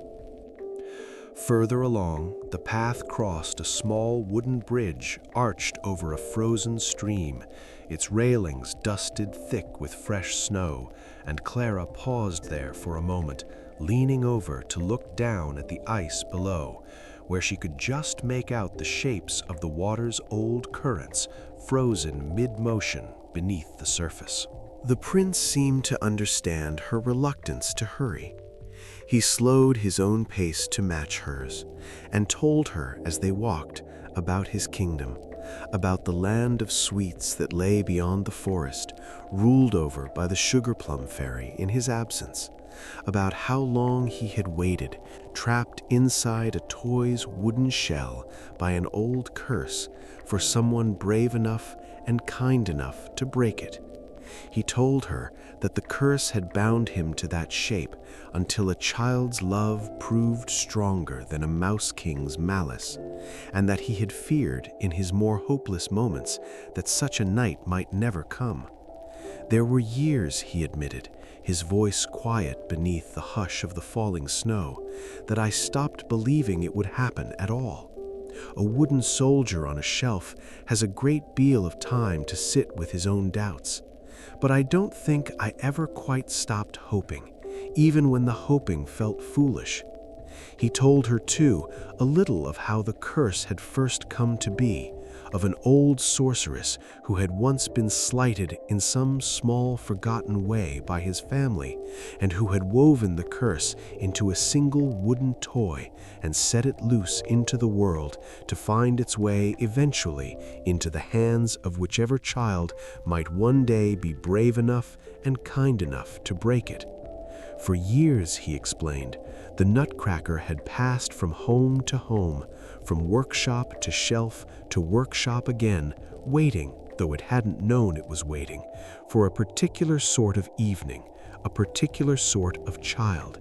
Further along, the path crossed a small wooden bridge arched over a frozen stream, its railings dusted thick with fresh snow, and Clara paused there for a moment, leaning over to look down at the ice below, where she could just make out the shapes of the water's old currents frozen mid-motion beneath the surface. The prince seemed to understand her reluctance to hurry. He slowed his own pace to match hers, and told her as they walked about his kingdom, about the land of sweets that lay beyond the forest, ruled over by the sugar plum fairy in his absence, about how long he had waited, trapped inside a toy's wooden shell by an old curse, for someone brave enough and kind enough to break it. He told her that the curse had bound him to that shape until a child's love proved stronger than a mouse king's malice, and that he had feared in his more hopeless moments that such a night might never come. There were years, he admitted, his voice quiet beneath the hush of the falling snow, that I stopped believing it would happen at all. A wooden soldier on a shelf has a great deal of time to sit with his own doubts. But I don't think I ever quite stopped hoping, even when the hoping felt foolish. He told her, too, a little of how the curse had first come to be, of an old sorceress who had once been slighted in some small forgotten way by his family, and who had woven the curse into a single wooden toy and set it loose into the world to find its way eventually into the hands of whichever child might one day be brave enough and kind enough to break it. For years, he explained, the Nutcracker had passed from home to home, from workshop to shelf to workshop again, waiting, though it hadn't known it was waiting, for a particular sort of evening, a particular sort of child.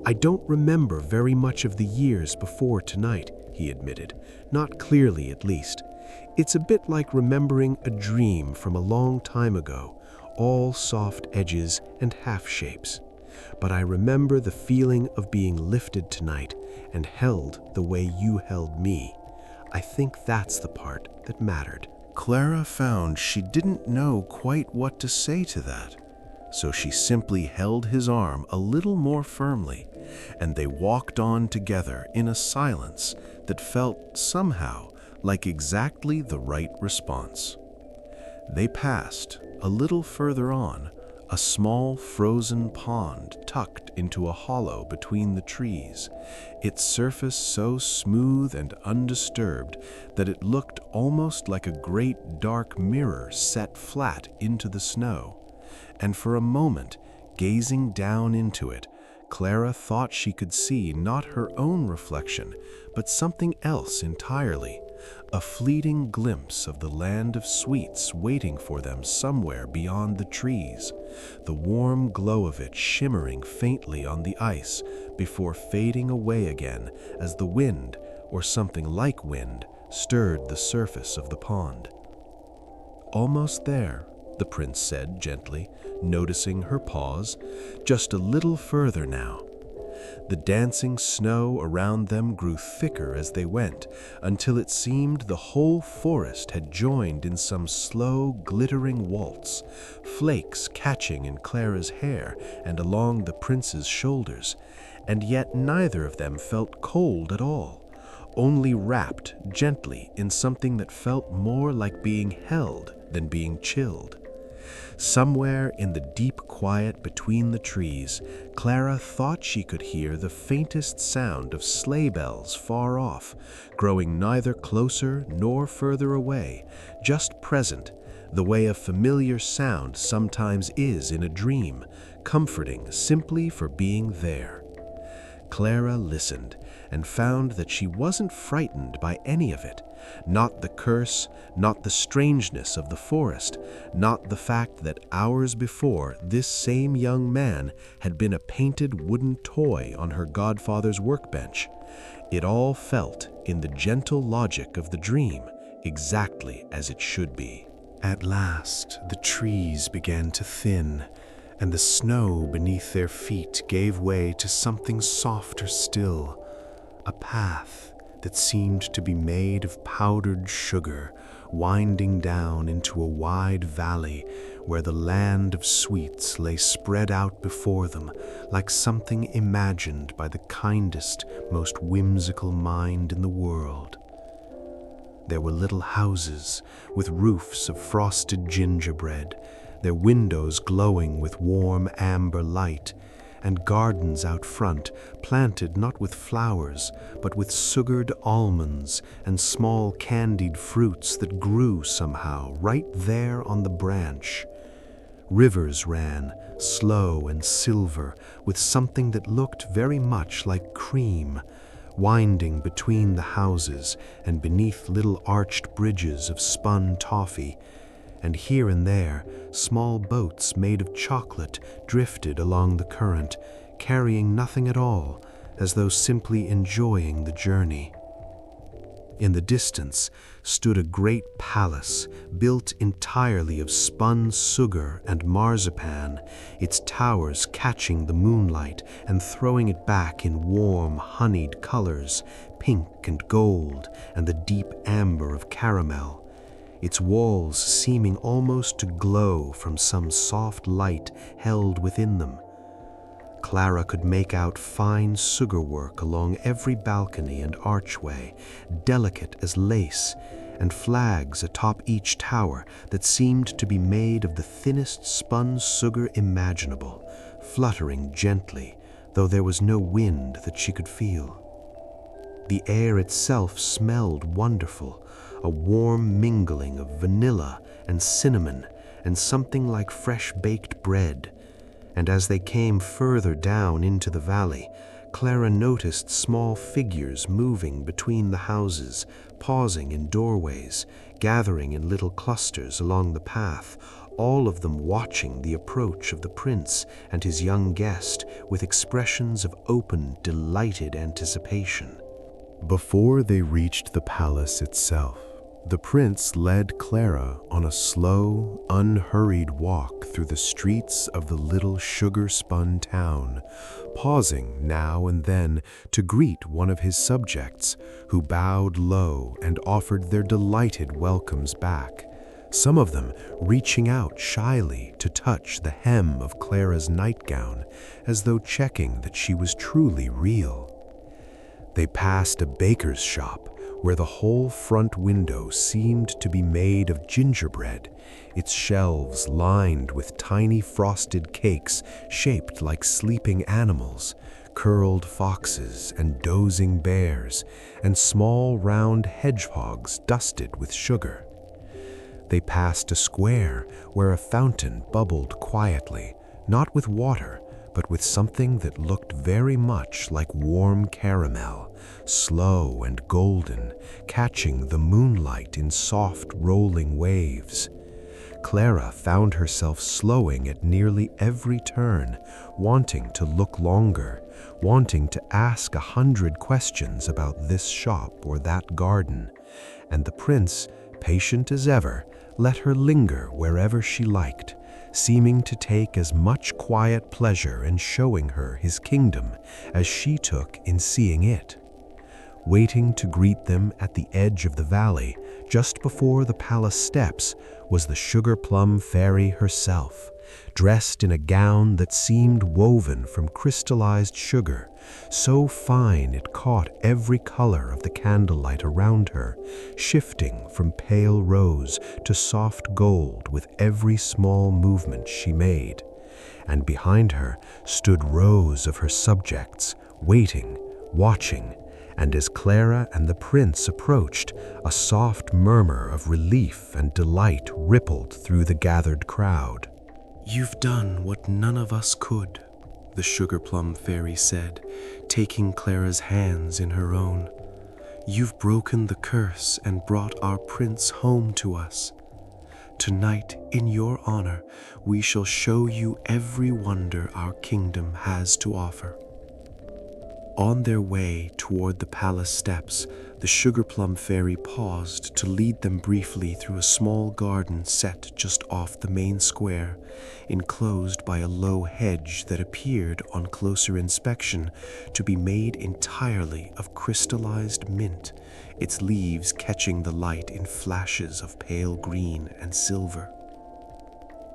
"I don't remember very much of the years before tonight," he admitted, "not clearly at least. It's a bit like remembering a dream from a long time ago, all soft edges and half-shapes. But I remember the feeling of being lifted tonight and held the way you held me. I think that's the part that mattered." Clara found she didn't know quite what to say to that, so she simply held his arm a little more firmly, and they walked on together in a silence that felt somehow like exactly the right response. They passed, a little further on, a small frozen pond tucked into a hollow between the trees, its surface so smooth and undisturbed that it looked almost like a great dark mirror set flat into the snow. And for a moment, gazing down into it, Clara thought she could see not her own reflection, but something else entirely, a fleeting glimpse of the land of sweets waiting for them somewhere beyond the trees, the warm glow of it shimmering faintly on the ice before fading away again as the wind, or something like wind, stirred the surface of the pond. "Almost there," the prince said gently, noticing her pause, "just a little further now." The dancing snow around them grew thicker as they went, until it seemed the whole forest had joined in some slow, glittering waltz, flakes catching in Clara's hair and along the prince's shoulders, and yet neither of them felt cold at all, only wrapped gently in something that felt more like being held than being chilled. Somewhere in the deep quiet between the trees, Clara thought she could hear the faintest sound of sleigh bells far off, growing neither closer nor further away, just present, the way a familiar sound sometimes is in a dream, comforting simply for being there. Clara listened and found that she wasn't frightened by any of it, not the curse, not the strangeness of the forest, not the fact that hours before this same young man had been a painted wooden toy on her godfather's workbench. It all felt, in the gentle logic of the dream, exactly as it should be. At last, the trees began to thin, and the snow beneath their feet gave way to something softer still, a path that seemed to be made of powdered sugar, winding down into a wide valley where the land of sweets lay spread out before them like something imagined by the kindest, most whimsical mind in the world. There were little houses with roofs of frosted gingerbread, their windows glowing with warm amber light, and gardens out front planted not with flowers, but with sugared almonds and small candied fruits that grew somehow right there on the branch. Rivers ran, slow and silver, with something that looked very much like cream, winding between the houses and beneath little arched bridges of spun toffee, and here and there small boats made of chocolate drifted along the current, carrying nothing at all, as though simply enjoying the journey. In the distance stood a great palace built entirely of spun sugar and marzipan, its towers catching the moonlight and throwing it back in warm, honeyed colors, pink and gold and the deep amber of caramel, its walls seeming almost to glow from some soft light held within them. Clara could make out fine sugar work along every balcony and archway, delicate as lace, and flags atop each tower that seemed to be made of the thinnest spun sugar imaginable, fluttering gently, though there was no wind that she could feel. The air itself smelled wonderful, a warm mingling of vanilla and cinnamon and something like fresh baked bread. And as they came further down into the valley, Clara noticed small figures moving between the houses, pausing in doorways, gathering in little clusters along the path, all of them watching the approach of the prince and his young guest with expressions of open, delighted anticipation. Before they reached the palace itself, the prince led Clara on a slow, unhurried walk through the streets of the little sugar-spun town, pausing now and then to greet one of his subjects, who bowed low and offered their delighted welcomes back, some of them reaching out shyly to touch the hem of Clara's nightgown, as though checking that she was truly real. They passed a baker's shop, where the whole front window seemed to be made of gingerbread, its shelves lined with tiny frosted cakes shaped like sleeping animals, curled foxes and dozing bears, and small round hedgehogs dusted with sugar. They passed a square where a fountain bubbled quietly, not with water, but with something that looked very much like warm caramel, slow and golden, catching the moonlight in soft rolling waves. Clara found herself slowing at nearly every turn, wanting to look longer, wanting to ask 100 questions about this shop or that garden, and the prince, patient as ever, let her linger wherever she liked, seeming to take as much quiet pleasure in showing her his kingdom as she took in seeing it. Waiting to greet them at the edge of the valley, just before the palace steps, was the Sugar Plum Fairy herself, dressed in a gown that seemed woven from crystallized sugar, so fine it caught every color of the candlelight around her, shifting from pale rose to soft gold with every small movement she made. And behind her stood rows of her subjects, waiting, watching, and as Clara and the prince approached, a soft murmur of relief and delight rippled through the gathered crowd. "You've done what none of us could," the Sugar Plum Fairy said, taking Clara's hands in her own. "You've broken the curse and brought our prince home to us. Tonight, in your honor, we shall show you every wonder our kingdom has to offer." On their way toward the palace steps, the Sugar Plum Fairy paused to lead them briefly through a small garden set just off the main square, enclosed by a low hedge that appeared, on closer inspection, to be made entirely of crystallized mint, its leaves catching the light in flashes of pale green and silver.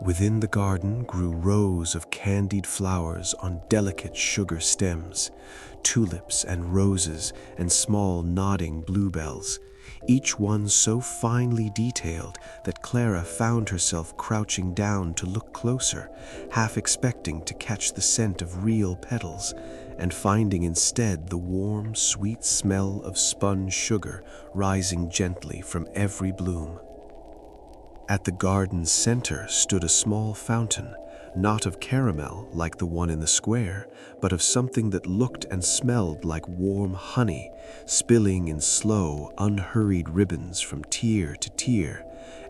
Within the garden grew rows of candied flowers on delicate sugar stems, tulips and roses and small nodding bluebells, each one so finely detailed that Clara found herself crouching down to look closer, half expecting to catch the scent of real petals, and finding instead the warm, sweet smell of spun sugar rising gently from every bloom. At the garden's center stood a small fountain, not of caramel like the one in the square, but of something that looked and smelled like warm honey, spilling in slow, unhurried ribbons from tier to tier,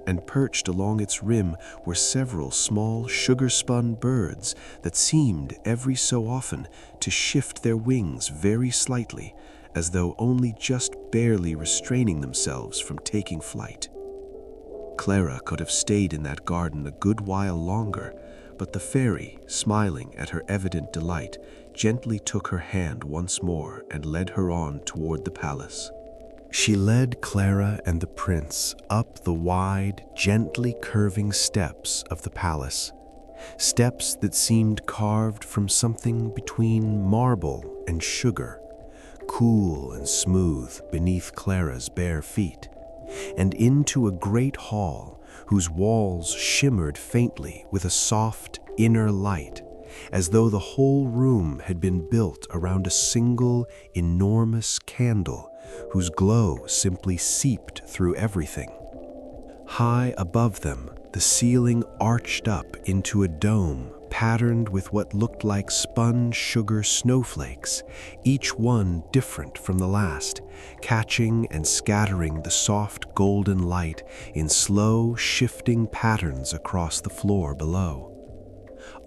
and perched along its rim were several small sugar-spun birds that seemed every so often to shift their wings very slightly, as though only just barely restraining themselves from taking flight. Clara could have stayed in that garden a good while longer, but the fairy, smiling at her evident delight, gently took her hand once more and led her on toward the palace. She led Clara and the prince up the wide, gently curving steps of the palace, steps that seemed carved from something between marble and sugar, cool and smooth beneath Clara's bare feet, and into a great hall whose walls shimmered faintly with a soft inner light, as though the whole room had been built around a single enormous candle whose glow simply seeped through everything. High above them, the ceiling arched up into a dome patterned with what looked like spun sugar snowflakes, each one different from the last, catching and scattering the soft golden light in slow, shifting patterns across the floor below.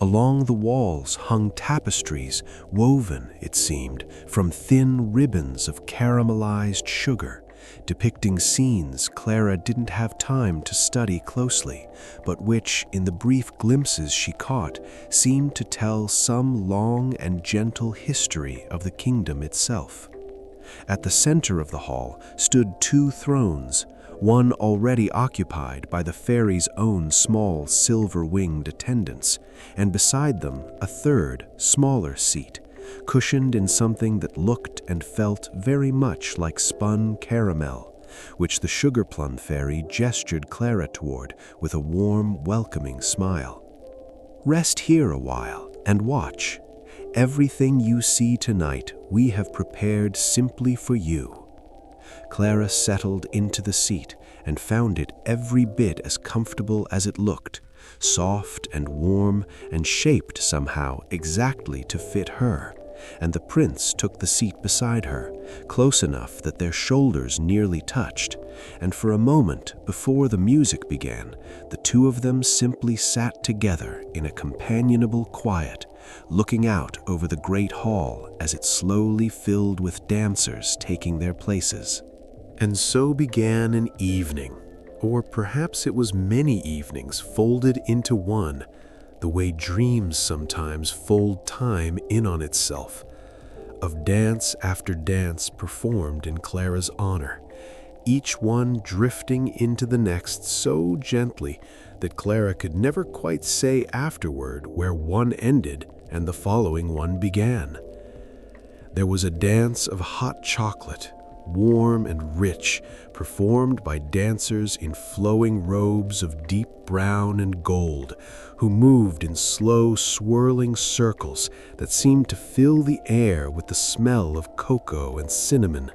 Along the walls hung tapestries woven, it seemed, from thin ribbons of caramelized sugar, depicting scenes Clara didn't have time to study closely, but which, in the brief glimpses she caught, seemed to tell some long and gentle history of the kingdom itself. At the center of the hall stood 2 thrones, one already occupied by the fairy's own small silver-winged attendants, and beside them a third, smaller seat, cushioned in something that looked and felt very much like spun caramel, which the sugar-plum fairy gestured Clara toward with a warm, welcoming smile. "Rest here a while and watch. Everything you see tonight we have prepared simply for you." Clara settled into the seat and found it every bit as comfortable as it looked, soft and warm and shaped somehow exactly to fit her, and the prince took the seat beside her, close enough that their shoulders nearly touched, and for a moment before the music began, the 2 of them simply sat together in a companionable quiet, looking out over the great hall as it slowly filled with dancers taking their places. And so began an evening, or perhaps it was many evenings folded into one, the way dreams sometimes fold time in on itself, of dance after dance performed in Clara's honor, each one drifting into the next so gently that Clara could never quite say afterward where one ended and the following one began. There was a dance of hot chocolate, warm and rich, performed by dancers in flowing robes of deep brown and gold, who moved in slow, swirling circles that seemed to fill the air with the smell of cocoa and cinnamon,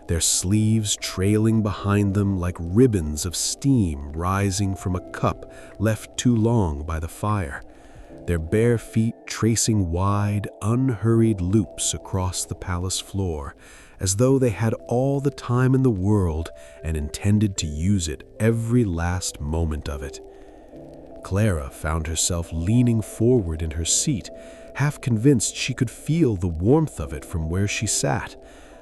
their sleeves trailing behind them like ribbons of steam rising from a cup left too long by the fire, their bare feet tracing wide, unhurried loops across the palace floor, as though they had all the time in the world and intended to use it every last moment of it. Clara found herself leaning forward in her seat, half convinced she could feel the warmth of it from where she sat,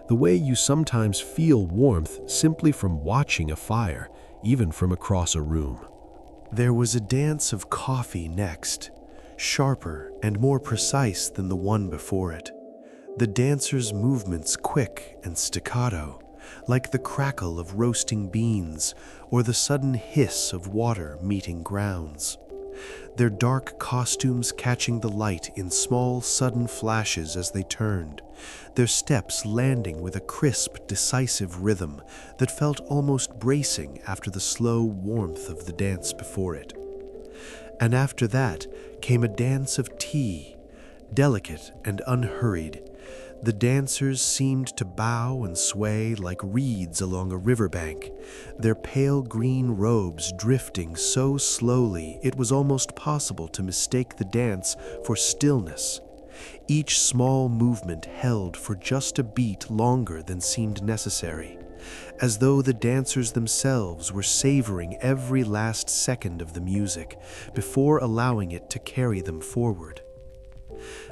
the way you sometimes feel warmth simply from watching a fire, even from across a room. There was a dance of coffee next, sharper and more precise than the one before it. The dancers' movements quick and staccato, like the crackle of roasting beans or the sudden hiss of water meeting grounds. Their dark costumes catching the light in small, sudden flashes as they turned, their steps landing with a crisp, decisive rhythm that felt almost bracing after the slow warmth of the dance before it. And after that came a dance of tea, delicate and unhurried. The dancers seemed to bow and sway like reeds along a riverbank, their pale green robes drifting so slowly it was almost possible to mistake the dance for stillness. Each small movement held for just a beat longer than seemed necessary, as though the dancers themselves were savoring every last second of the music before allowing it to carry them forward.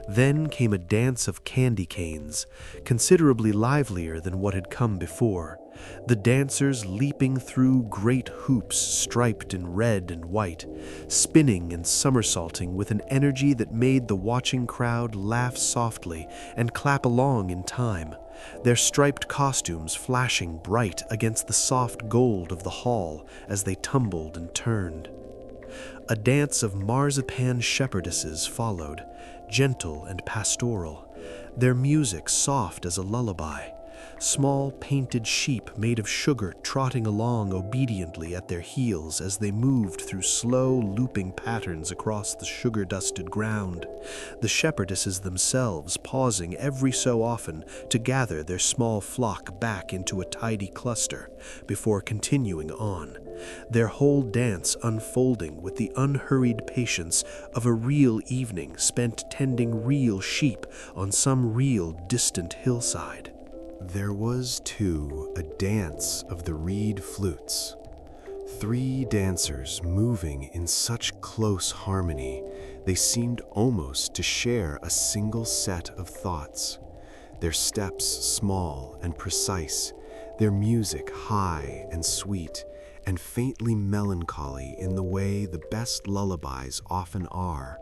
Then came a dance of candy canes, considerably livelier than what had come before, the dancers leaping through great hoops striped in red and white, spinning and somersaulting with an energy that made the watching crowd laugh softly and clap along in time, their striped costumes flashing bright against the soft gold of the hall as they tumbled and turned. A dance of marzipan shepherdesses followed, gentle and pastoral, their music soft as a lullaby, small painted sheep made of sugar trotting along obediently at their heels as they moved through slow looping patterns across the sugar-dusted ground, the shepherdesses themselves pausing every so often to gather their small flock back into a tidy cluster before continuing on, their whole dance unfolding with the unhurried patience of a real evening spent tending real sheep on some real distant hillside. There was, too, a dance of the reed flutes. 3 dancers moving in such close harmony, they seemed almost to share a single set of thoughts. Their steps small and precise, their music high and sweet, and faintly melancholy in the way the best lullabies often are,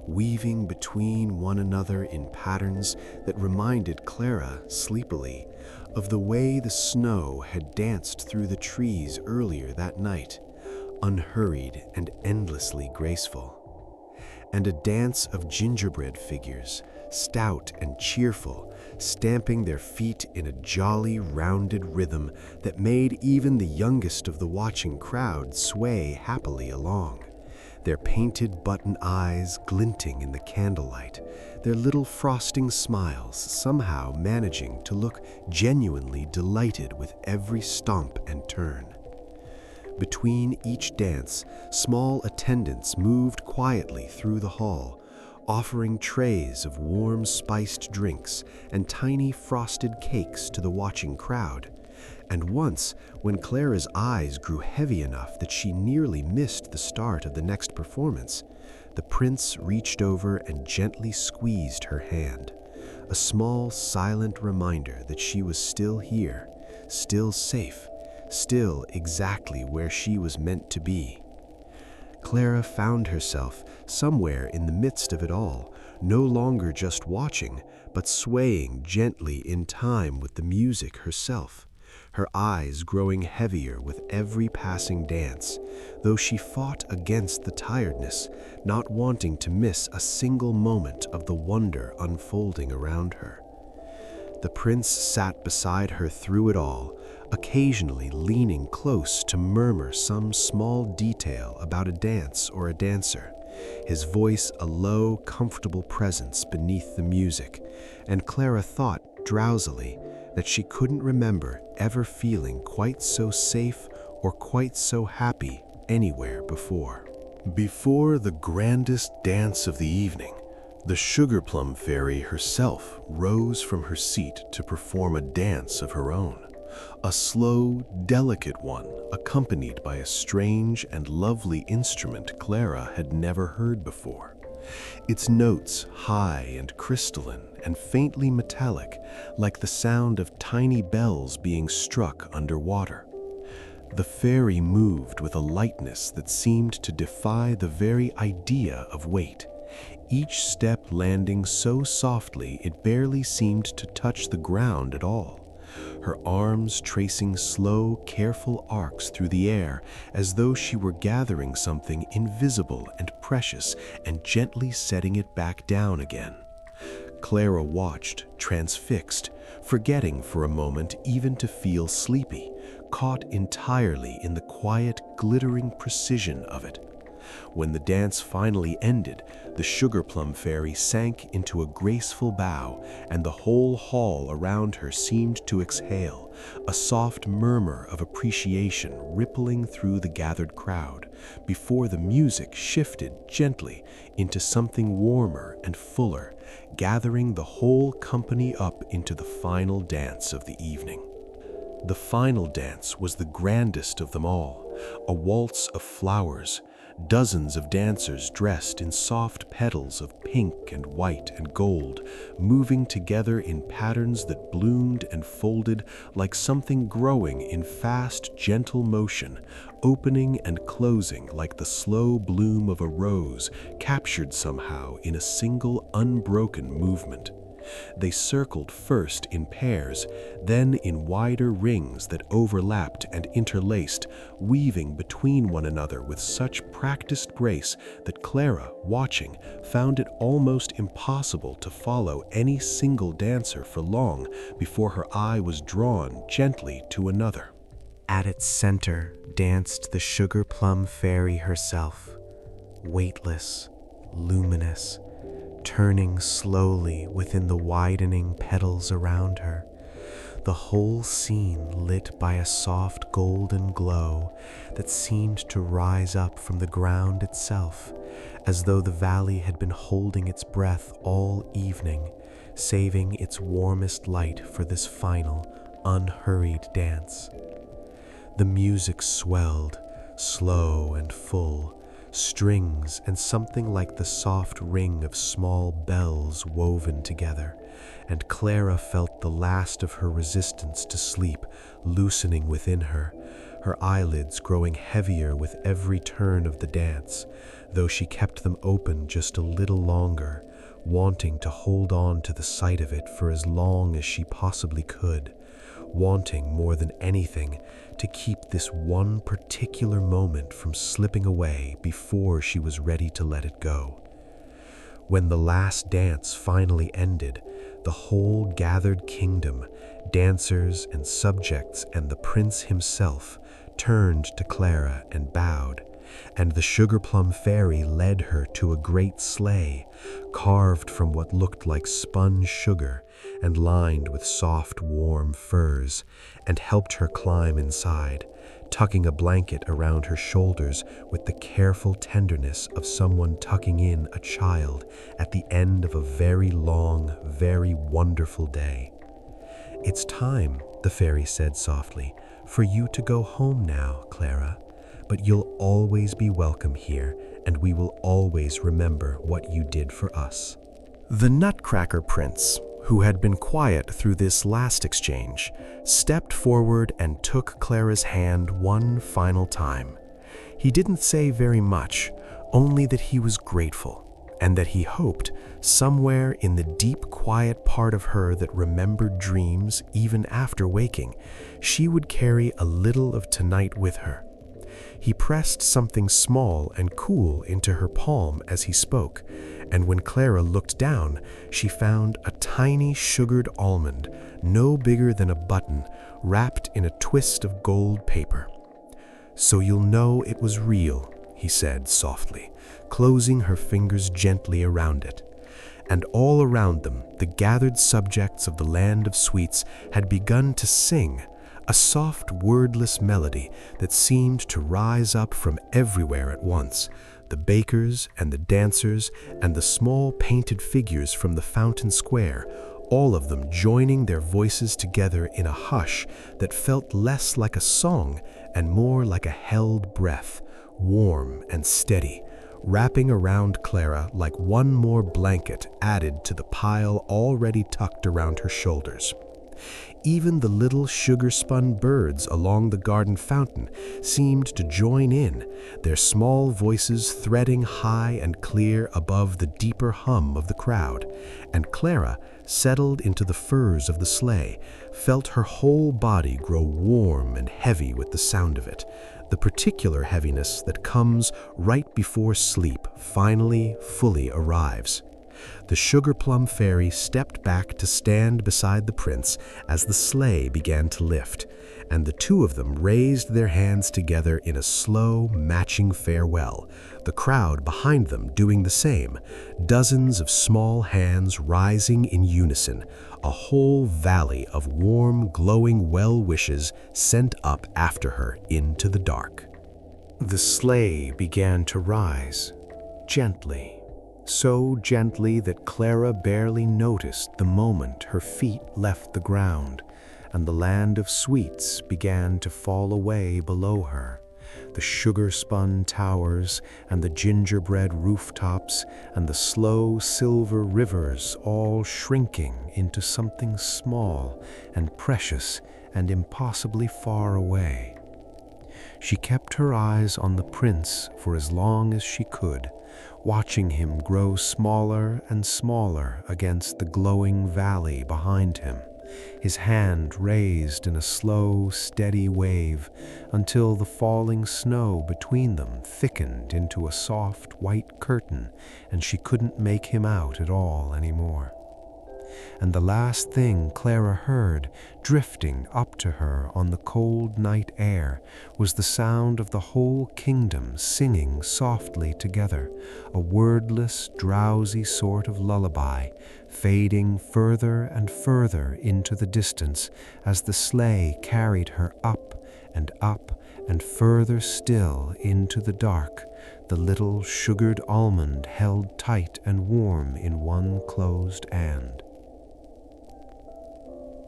weaving between one another in patterns that reminded Clara, sleepily, of the way the snow had danced through the trees earlier that night, unhurried and endlessly graceful. And a dance of gingerbread figures, stout and cheerful, stamping their feet in a jolly, rounded rhythm that made even the youngest of the watching crowd sway happily along, their painted button eyes glinting in the candlelight, their little frosting smiles somehow managing to look genuinely delighted with every stomp and turn. Between each dance, small attendants moved quietly through the hall, offering trays of warm spiced drinks and tiny frosted cakes to the watching crowd. And once, when Clara's eyes grew heavy enough that she nearly missed the start of the next performance, the prince reached over and gently squeezed her hand, a small, silent reminder that she was still here, still safe, still exactly where she was meant to be. Clara found herself somewhere in the midst of it all, no longer just watching, but swaying gently in time with the music herself, her eyes growing heavier with every passing dance, though she fought against the tiredness, not wanting to miss a single moment of the wonder unfolding around her. The prince sat beside her through it all, occasionally leaning close to murmur some small detail about a dance or a dancer, his voice a low, comfortable presence beneath the music, and Clara thought drowsily that she couldn't remember ever feeling quite so safe or quite so happy anywhere before. Before the grandest dance of the evening, the Sugar Plum Fairy herself rose from her seat to perform a dance of her own, a slow, delicate one accompanied by a strange and lovely instrument Clara had never heard before. Its notes high and crystalline and faintly metallic, like the sound of tiny bells being struck underwater. The fairy moved with a lightness that seemed to defy the very idea of weight, each step landing so softly it barely seemed to touch the ground at all, her arms tracing slow, careful arcs through the air as though she were gathering something invisible and precious and gently setting it back down again. Clara watched, transfixed, forgetting for a moment even to feel sleepy, caught entirely in the quiet, glittering precision of it. When the dance finally ended, the Sugar Plum Fairy sank into a graceful bow, and the whole hall around her seemed to exhale, a soft murmur of appreciation rippling through the gathered crowd, before the music shifted gently into something warmer and fuller, gathering the whole company up into the final dance of the evening. The final dance was the grandest of them all, a waltz of flowers, dozens of dancers dressed in soft petals of pink and white and gold, moving together in patterns that bloomed and folded like something growing in fast, gentle motion, opening and closing like the slow bloom of a rose, captured somehow in a single unbroken movement. They circled first in pairs, then in wider rings that overlapped and interlaced, weaving between one another with such practiced grace that Clara, watching, found it almost impossible to follow any single dancer for long before her eye was drawn gently to another. At its center danced the Sugar Plum Fairy herself, weightless, luminous, turning slowly within the widening petals around her. the whole scene lit by a soft golden glow that seemed to rise up from the ground itself, as though the valley had been holding its breath all evening, saving its warmest light for this final, unhurried dance. The music swelled, slow and full, strings and something like the soft ring of small bells woven together, and Clara felt the last of her resistance to sleep loosening within her, her eyelids growing heavier with every turn of the dance, though she kept them open just a little longer, wanting to hold on to the sight of it for as long as she possibly could, wanting more than anything to keep this one particular moment from slipping away before she was ready to let it go. When the last dance finally ended, the whole gathered kingdom, dancers and subjects and the prince himself, turned to Clara and bowed, and the sugar-plum fairy led her to a great sleigh, carved from what looked like spun sugar and lined with soft, warm furs, and helped her climb inside, tucking a blanket around her shoulders with the careful tenderness of someone tucking in a child at the end of a very long, very wonderful day. "It's time," the fairy said softly, "for you to go home now, Clara. But you'll always be welcome here, and we will always remember what you did for us." The Nutcracker prince, who had been quiet through this last exchange, stepped forward and took Clara's hand one final time. He didn't say very much, only that he was grateful, and that he hoped, somewhere in the deep quiet part of her that remembered dreams even after waking, she would carry a little of tonight with her. He pressed something small and cool into her palm as he spoke, and when Clara looked down, she found a tiny sugared almond, no bigger than a button, wrapped in a twist of gold paper. "So you'll know it was real," he said softly, closing her fingers gently around it. And all around them, the gathered subjects of the land of sweets had begun to sing, a soft, wordless melody that seemed to rise up from everywhere at once, the bakers and the dancers and the small painted figures from the fountain square, all of them joining their voices together in a hush that felt less like a song and more like a held breath, warm and steady, wrapping around Clara like one more blanket added to the pile already tucked around her shoulders. Even the little sugar-spun birds along the garden fountain seemed to join in, their small voices threading high and clear above the deeper hum of the crowd, and Clara, settled into the furs of the sleigh, felt her whole body grow warm and heavy with the sound of it, the particular heaviness that comes right before sleep finally fully arrives. The sugar-plum fairy stepped back to stand beside the prince as the sleigh began to lift, and the two of them raised their hands together in a slow, matching farewell, the crowd behind them doing the same, dozens of small hands rising in unison, a whole valley of warm, glowing well-wishes sent up after her into the dark. The sleigh began to rise, gently, so gently that Clara barely noticed the moment her feet left the ground, and the land of sweets began to fall away below her, the sugar-spun towers and the gingerbread rooftops and the slow silver rivers all shrinking into something small and precious and impossibly far away. She kept her eyes on the prince for as long as she could, watching him grow smaller and smaller against the glowing valley behind him, his hand raised in a slow, steady wave until the falling snow between them thickened into a soft white curtain and she couldn't make him out at all anymore. and the last thing Clara heard, drifting up to her on the cold night air, was the sound of the whole kingdom singing softly together, a wordless, drowsy sort of lullaby, fading further and further into the distance as the sleigh carried her up and further still into the dark, the little sugared almond held tight and warm in one closed hand.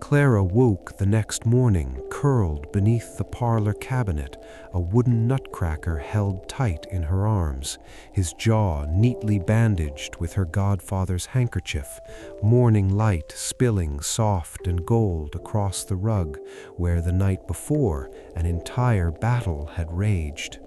Clara woke the next morning, curled beneath the parlor cabinet, a wooden nutcracker held tight in her arms, his jaw neatly bandaged with her godfather's handkerchief, morning light spilling soft and gold across the rug where the night before an entire battle had raged.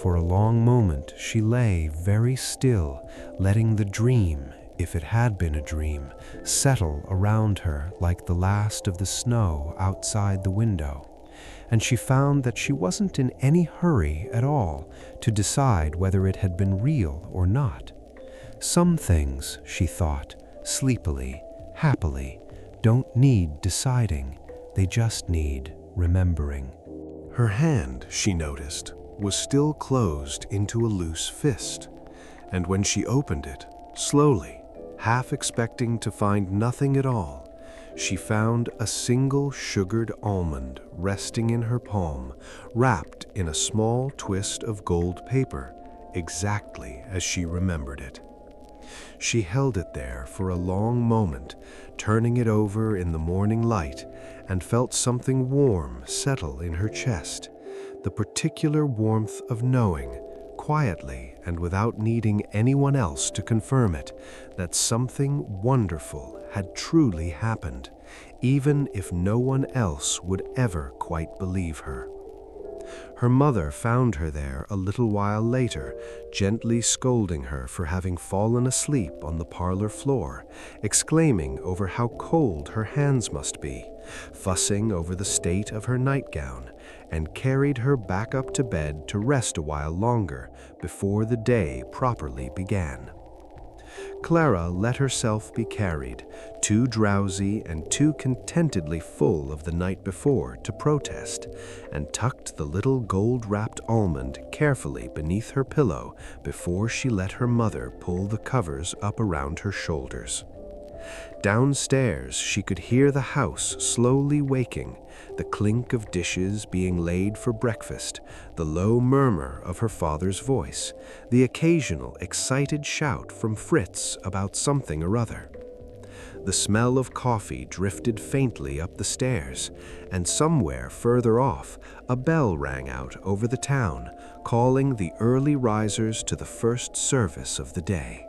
For a long moment she lay very still, letting the dream, if it had been a dream, settle around her like the last of the snow outside the window, and she found that she wasn't in any hurry at all to decide whether it had been real or not. Some things, she thought, sleepily, happily, don't need deciding, they just need remembering. Her hand, she noticed, was still closed into a loose fist, and when she opened it, slowly, half expecting to find nothing at all, she found a single sugared almond resting in her palm, wrapped in a small twist of gold paper, exactly as she remembered it. She held it there for a long moment, turning it over in the morning light, and felt something warm settle in her chest, the particular warmth of knowing, quietly and without needing anyone else to confirm it, that something wonderful had truly happened, even if no one else would ever quite believe her. Her mother found her there a little while later, gently scolding her for having fallen asleep on the parlor floor, exclaiming over how cold her hands must be, fussing over the state of her nightgown, and carried her back up to bed to rest a while longer before the day properly began. Clara let herself be carried, too drowsy and too contentedly full of the night before to protest, and tucked the little gold-wrapped almond carefully beneath her pillow before she let her mother pull the covers up around her shoulders. Downstairs, she could hear the house slowly waking, the clink of dishes being laid for breakfast, the low murmur of her father's voice, the occasional excited shout from Fritz about something or other. The smell of coffee drifted faintly up the stairs, and somewhere further off, a bell rang out over the town, calling the early risers to the first service of the day.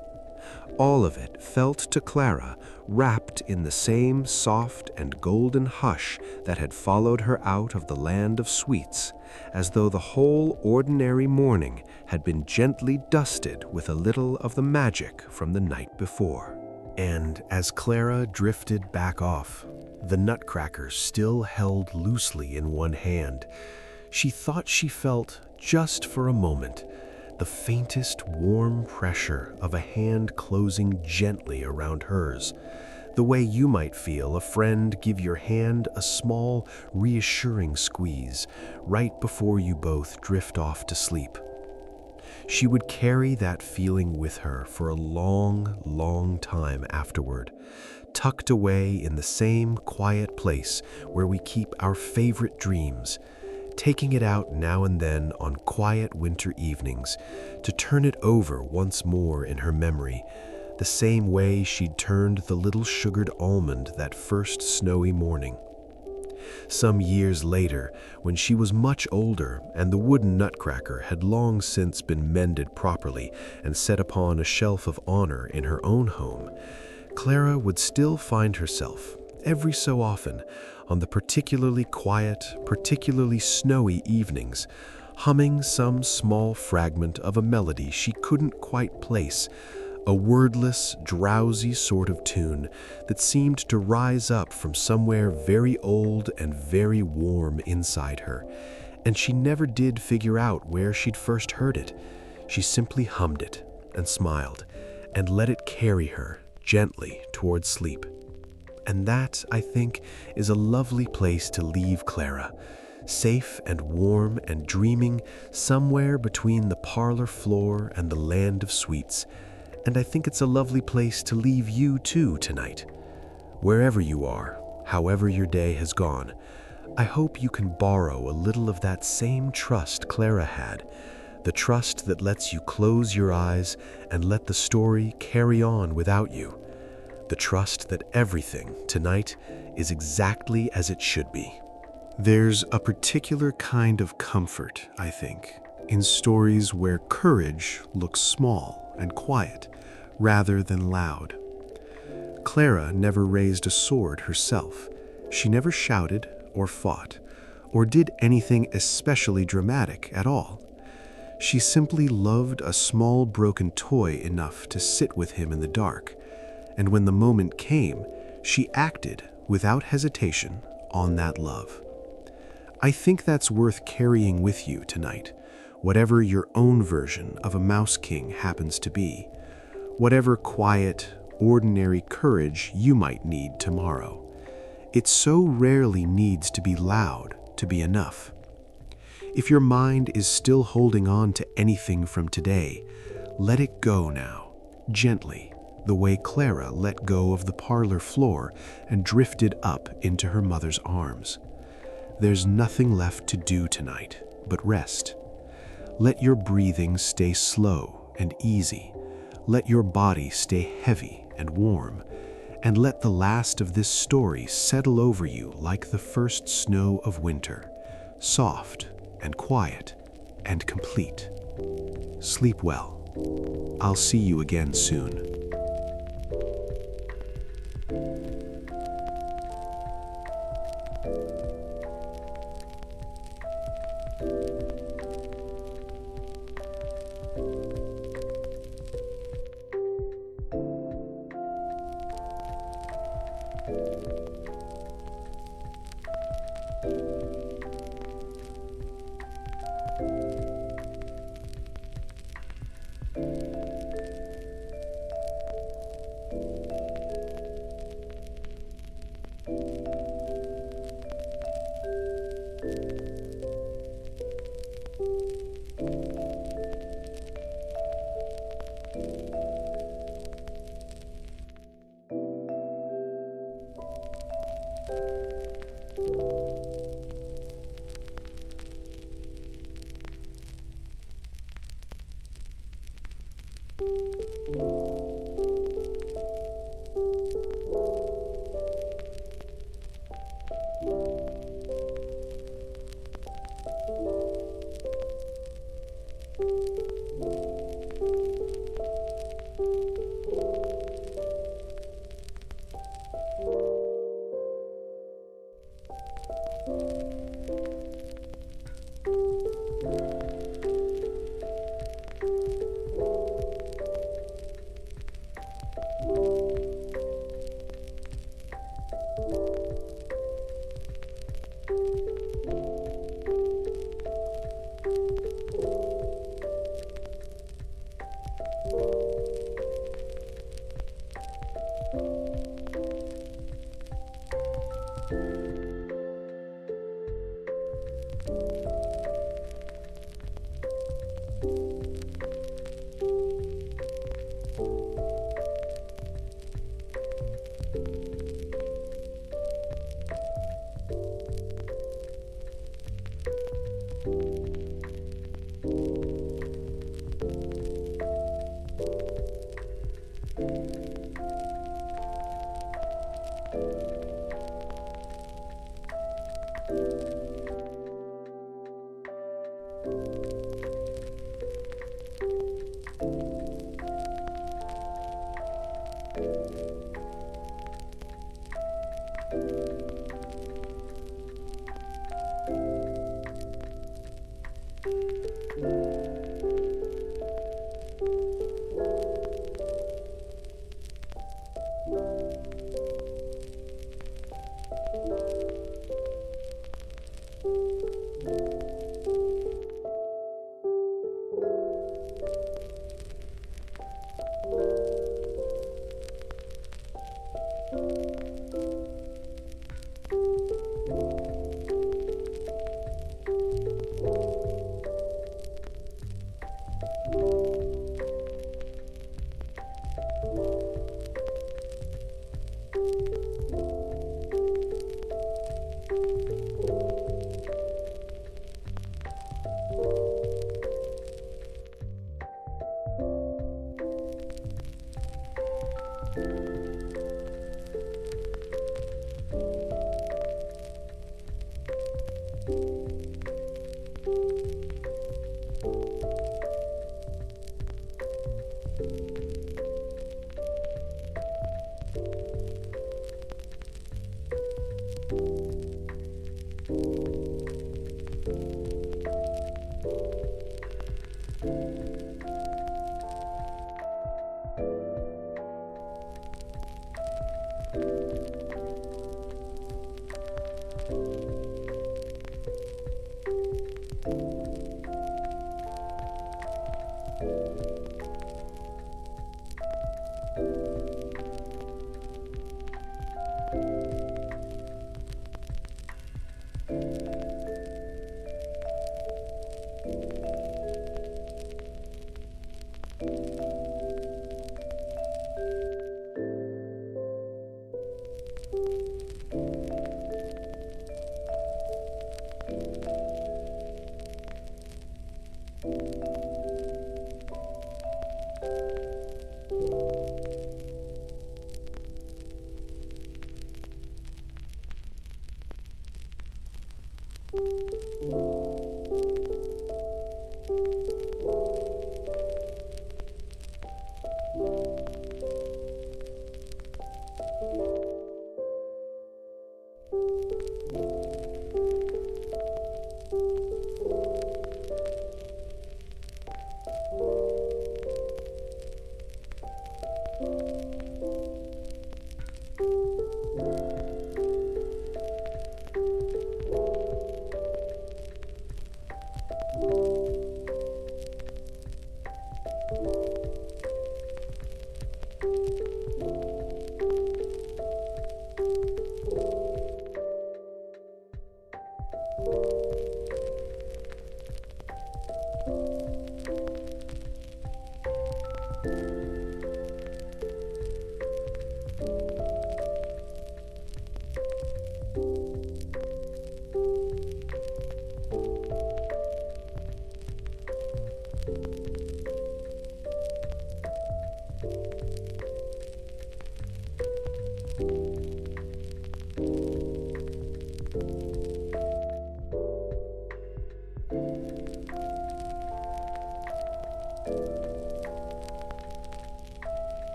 All of it felt to Clara wrapped in the same soft and golden hush that had followed her out of the land of sweets, as though the whole ordinary morning had been gently dusted with a little of the magic from the night before. And as Clara drifted back off, the Nutcracker still held loosely in one hand, she thought she felt, just for a moment, the faintest warm pressure of a hand closing gently around hers, the way you might feel a friend give your hand a small, reassuring squeeze right before you both drift off to sleep. She would carry that feeling with her for a long, long time afterward, tucked away in the same quiet place where we keep our favorite dreams, taking it out now and then on quiet winter evenings to turn it over once more in her memory, the same way she'd turned the little sugared almond that first snowy morning. Some years later, when she was much older and the wooden Nutcracker had long since been mended properly and set upon a shelf of honor in her own home, Clara would still find herself, every so often, on the particularly quiet, particularly snowy evenings, humming some small fragment of a melody she couldn't quite place, a wordless, drowsy sort of tune that seemed to rise up from somewhere very old and very warm inside her, and she never did figure out where she'd first heard it. She simply hummed it and smiled and let it carry her gently toward sleep. And that, I think, is a lovely place to leave Clara, safe and warm and dreaming somewhere between the parlor floor and the land of sweets. And I think it's a lovely place to leave you too tonight. Wherever you are, however your day has gone, I hope you can borrow a little of that same trust Clara had, the trust that lets you close your eyes and let the story carry on without you, the trust that everything tonight is exactly as it should be. There's a particular kind of comfort, I think, in stories where courage looks small and quiet rather than loud. Clara never raised a sword herself. She never shouted or fought, or did anything especially dramatic at all. She simply loved a small broken toy enough to sit with him in the dark, and when the moment came, she acted without hesitation on that love. I think that's worth carrying with you tonight, whatever your own version of a Mouse King happens to be, whatever quiet, ordinary courage you might need tomorrow. It so rarely needs to be loud to be enough. If your mind is still holding on to anything from today, let it go now, gently, the way Clara let go of the parlor floor and drifted up into her mother's arms. There's nothing left to do tonight but rest. Let your breathing stay slow and easy. Let your body stay heavy and warm. And let the last of this story settle over you like the first snow of winter, soft and quiet and complete. Sleep well. I'll see you again soon.